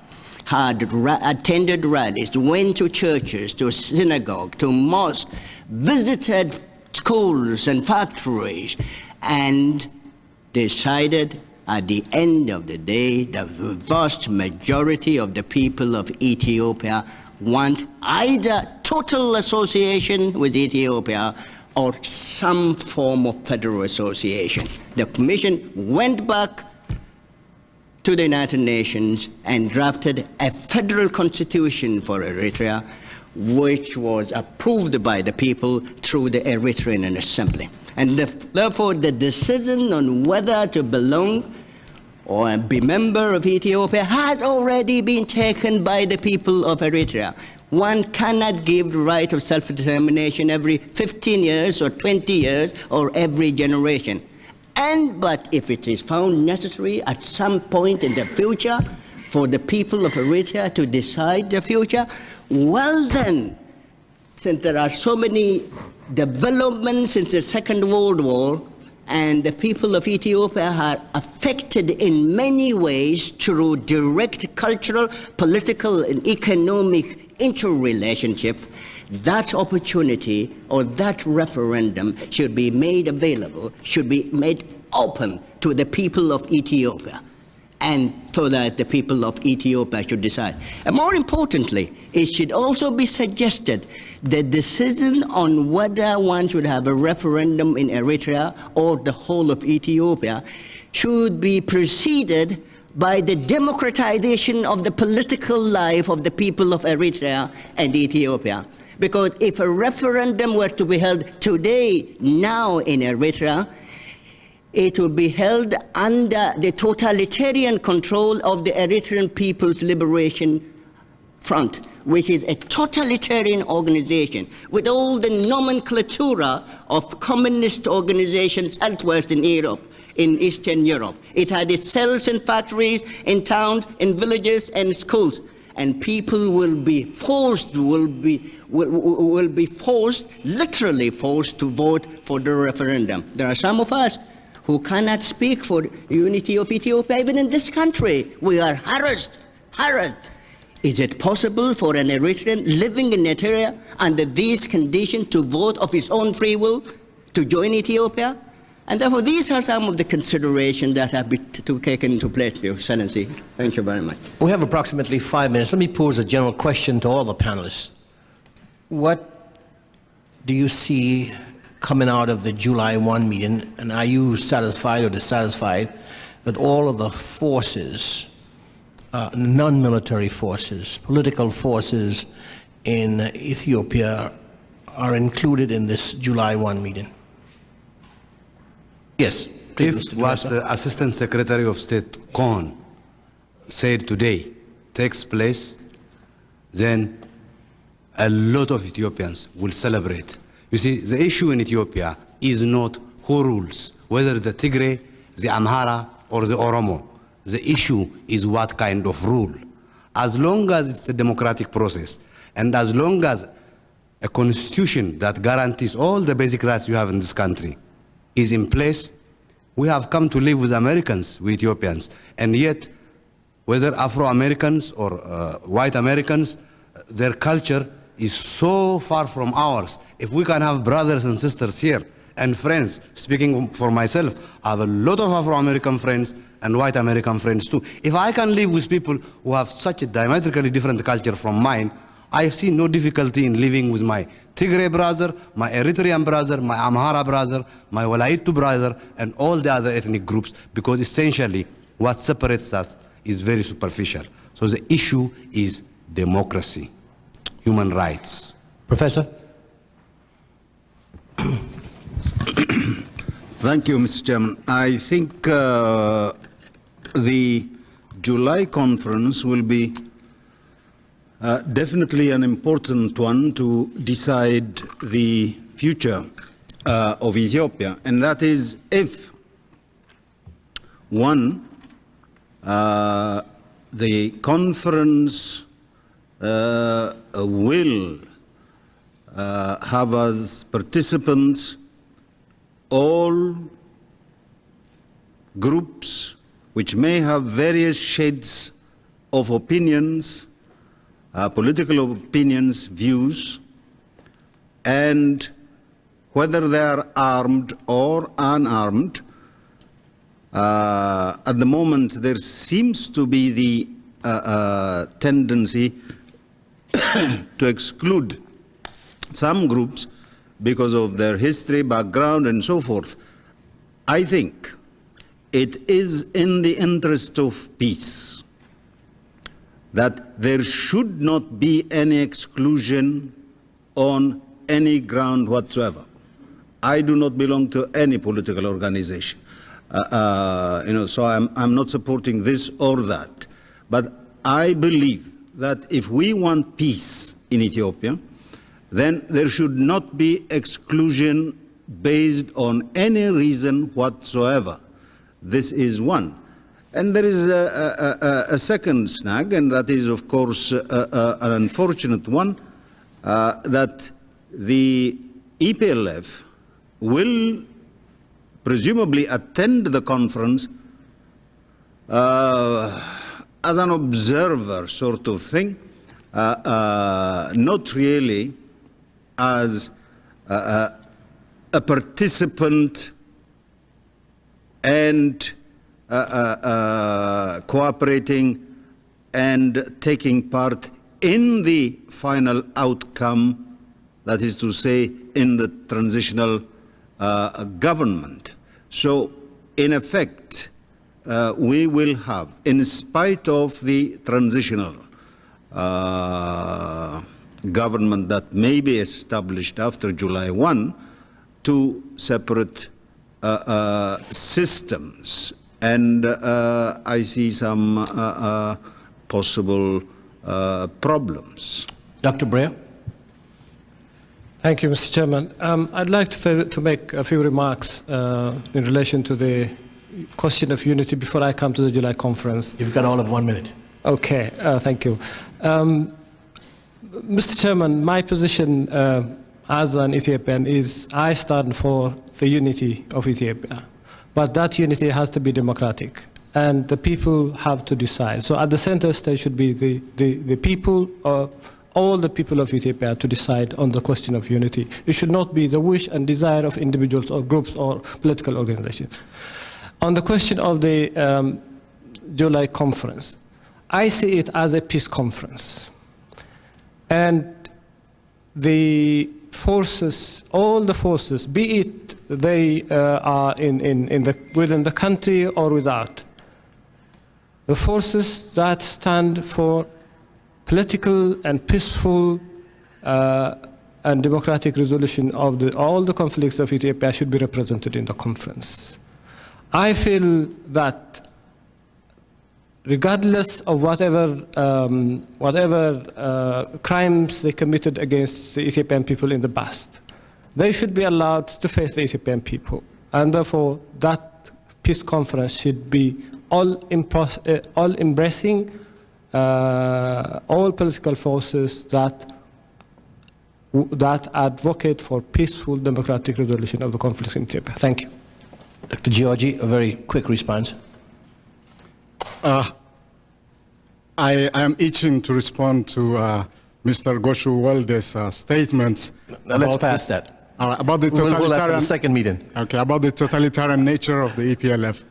had attended rallies, went to churches, to synagogue, to mosques, visited schools and factories, and decided at the end of the day, the vast majority of the people of Ethiopia want either total association with Ethiopia or some form of federal association. The commission went back to the United Nations and drafted a federal constitution for Eritrea, which was approved by the people through the Eritrean Assembly. And therefore, the decision on whether to belong or be member of Ethiopia has already been taken by the people of Eritrea. One cannot give the right of self-determination every 15 years or 20 years or every generation. But if it is found necessary at some point in the future for the people of Eritrea to decide the future, well then, since there are so many developments since the Second World War, and the people of Ethiopia are affected in many ways through direct cultural, political, and economic interrelationship, that opportunity or that referendum should be made available, should be made open to the people of Ethiopia, and so that the people of Ethiopia should decide. And more importantly, it should also be suggested the decision on whether one should have a referendum in Eritrea or the whole of Ethiopia should be preceded by the democratization of the political life of the people of Eritrea and Ethiopia. Because if a referendum were to be held today, now in Eritrea, it will be held under the totalitarian control of the Eritrean People's Liberation Front, which is a totalitarian organization with all the nomenclatura of communist organizations elsewhere in Europe, in Eastern Europe. It had its cells in factories, in towns, in villages, and schools. And people will be forced, literally forced to vote for the referendum. There are some of us who cannot speak for unity of Ethiopia, even in this country. We are harassed. Is it possible for an Eritrean living in Eritrea under these conditions to vote of his own free will to join Ethiopia? And therefore, these are some of the considerations that have been taken into place, Your Excellency. Thank you very much.
We have approximately 5 minutes. Let me pose a general question to all the panelists. What do you see coming out of the July 1 meeting, and are you satisfied or dissatisfied that all of the forces, non-military forces, political forces in Ethiopia are included in this July 1 meeting? Yes, please,
If
Mr.
what
Dresser.
the Assistant Secretary of State Cohen said today takes place, then a lot of Ethiopians will celebrate. You see, the issue in Ethiopia is not who rules, whether the Tigray, the Amhara, or the Oromo. The issue is what kind of rule. As long as it's a democratic process, and as long as a constitution that guarantees all the basic rights you have in this country is in place, we have come to live with Americans, with Ethiopians. And yet, whether Afro-Americans or white Americans, their culture is so far from ours. If we can have brothers and sisters here and friends, speaking for myself, I have a lot of Afro-American friends and white American friends too. If I can live with people who have such a diametrically different culture from mine, I see no difficulty in living with my Tigray brother, my Eritrean brother, my Amhara brother, my Walaitu brother, and all the other ethnic groups, because essentially what separates us is very superficial. So the issue is democracy, human rights.
Professor?
Thank you, Mr. Chairman. I think the July conference will be definitely an important one to decide the future of Ethiopia, and that is if, one, the conference will have as participants all groups which may have various shades of opinions, political opinions, views, and whether they are armed or unarmed. At the moment, there seems to be the tendency to exclude some groups because of their history, background, and so forth. I think it is in the interest of peace that there should not be any exclusion on any ground whatsoever. I do not belong to any political organization, so I'm not supporting this or that. But I believe that if we want peace in Ethiopia, then there should not be exclusion based on any reason whatsoever. This is one. And there is a second snag, and that is, of course, an unfortunate one, that the EPLF will presumably attend the conference as an observer sort of thing, not really as a participant and cooperating and taking part in the final outcome, that is to say, in the transitional government. So, in effect, we will have, in spite of the transitional government that may be established after July 1, two separate systems. And I see some possible problems.
Dr. Brea?
Thank you, Mr. Chairman. I'd like to make a few remarks in relation to the question of unity before I come to the July conference.
You've got all of 1 minute.
Okay, thank you. Mr. Chairman, my position as an Ethiopian is I stand for the unity of Ethiopia. But that unity has to be democratic, and the people have to decide. So at the center stage should be the people, all the people of Ethiopia to decide on the question of unity. It should not be the wish and desire of individuals or groups or political organizations. On the question of the July conference, I see it as a peace conference. And the forces, all the forces, be it they are within the country or without, the forces that stand for political and peaceful and democratic resolution of all the conflicts of Ethiopia should be represented in the conference. I feel that regardless of whatever crimes they committed against the Ethiopian people in the past, they should be allowed to face the Ethiopian people. And therefore, that peace conference should be all-embracing all political forces that advocate for peaceful democratic resolution of the conflicts in Ethiopia. Thank you.
Dr. Georgi, a very quick response.
I am itching to respond to Mr. Goshu Welde's statements.
Now let's pass that.
About the
We'll have
totalitarian.
the second meeting.
Okay, about the totalitarian nature of the EPLF.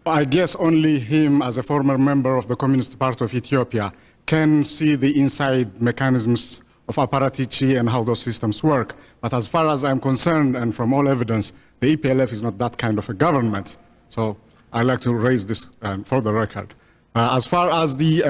I guess only him, as a former member of the Communist Party of Ethiopia, can see the inside mechanisms of apparatchiki and how those systems work. But as far as I'm concerned, and from all evidence, the EPLF is not that kind of a government. So I'd like to raise this for the record. As far as the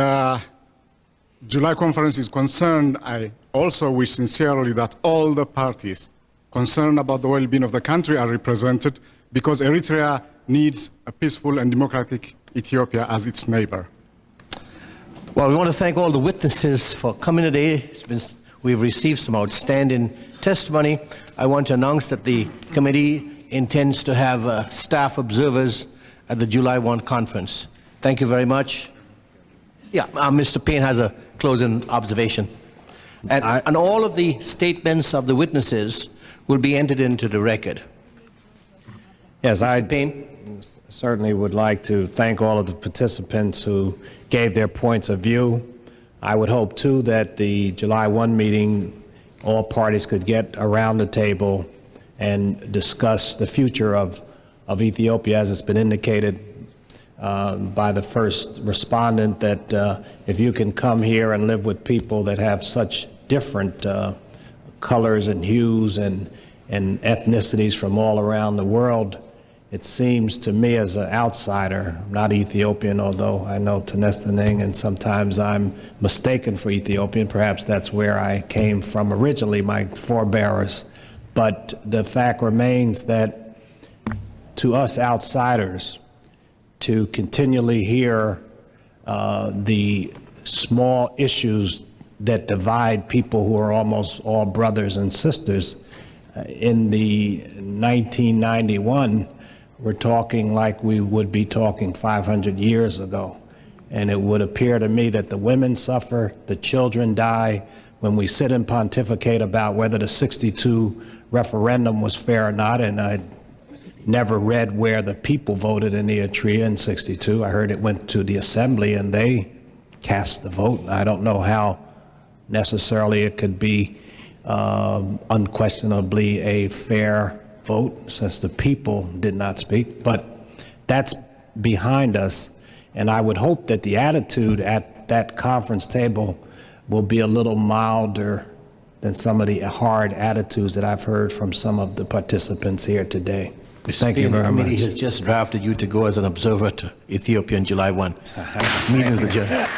July conference is concerned, I also wish sincerely that all the parties concerned about the well-being of the country are represented, because Eritrea needs a peaceful and democratic Ethiopia as its neighbor.
Well, we want to thank all the witnesses for coming today. We've received some outstanding testimony. I want to announce that the committee intends to have staff observers at the July 1 conference. Thank you very much. Yeah, Mr. Payne has a closing observation. And all of the statements of the witnesses will be entered into the record.
Yes, I
Mr. Payne?
certainly would like to thank all of the participants who gave their points of view. I would hope, too, that the July 1 meeting, all parties could get around the table and discuss the future of Ethiopia, as it's been indicated by the first respondent, that if you can come here and live with people that have such different colors and hues and ethnicities from all around the world, it seems to me as an outsider, I'm not Ethiopian, although I know Tenestaning, and sometimes I'm mistaken for Ethiopian. Perhaps that's where I came from originally, my forebears. But the fact remains that to us outsiders, to continually hear the small issues that divide people who are almost all brothers and sisters in the 1991, we're talking like we would be talking 500 years ago. And it would appear to me that the women suffer, the children die. When we sit and pontificate about whether the 62 referendum was fair or not, and I never read where the people voted in Eritrea in 62. I heard it went to the assembly and they cast the vote. I don't know how necessarily it could be unquestionably a fair vote since the people did not speak, but that's behind us. And I would hope that the attitude at that conference table will be a little milder than some of the hard attitudes that I've heard from some of the participants here today. Thank you very
The committee
much.
has just drafted you to go as an observer to Ethiopia on July 1. Meeting's adjourned.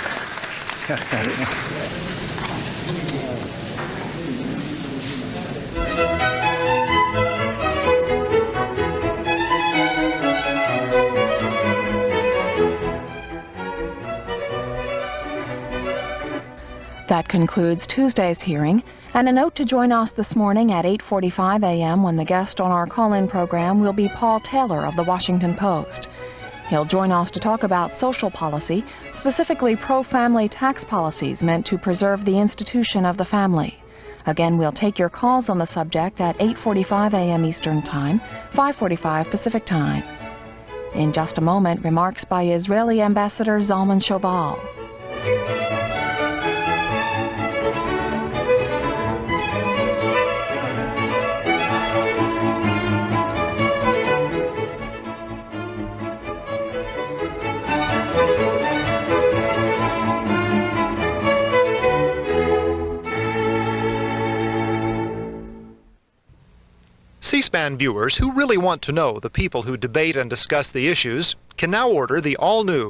That concludes Tuesday's hearing, and a note to join us this morning at 8:45 a.m. when the guest on our call-in program will be Paul Taylor of the Washington Post. He'll join us to talk about social policy, specifically pro-family tax policies meant to preserve the institution of the family. Again, we'll take your calls on the subject at 8:45 a.m. Eastern Time, 5:45 Pacific Time. In just a moment, remarks by Israeli Ambassador Zalman Shobal.
C-SPAN viewers who really want to know the people who debate and discuss the issues can now order the all-new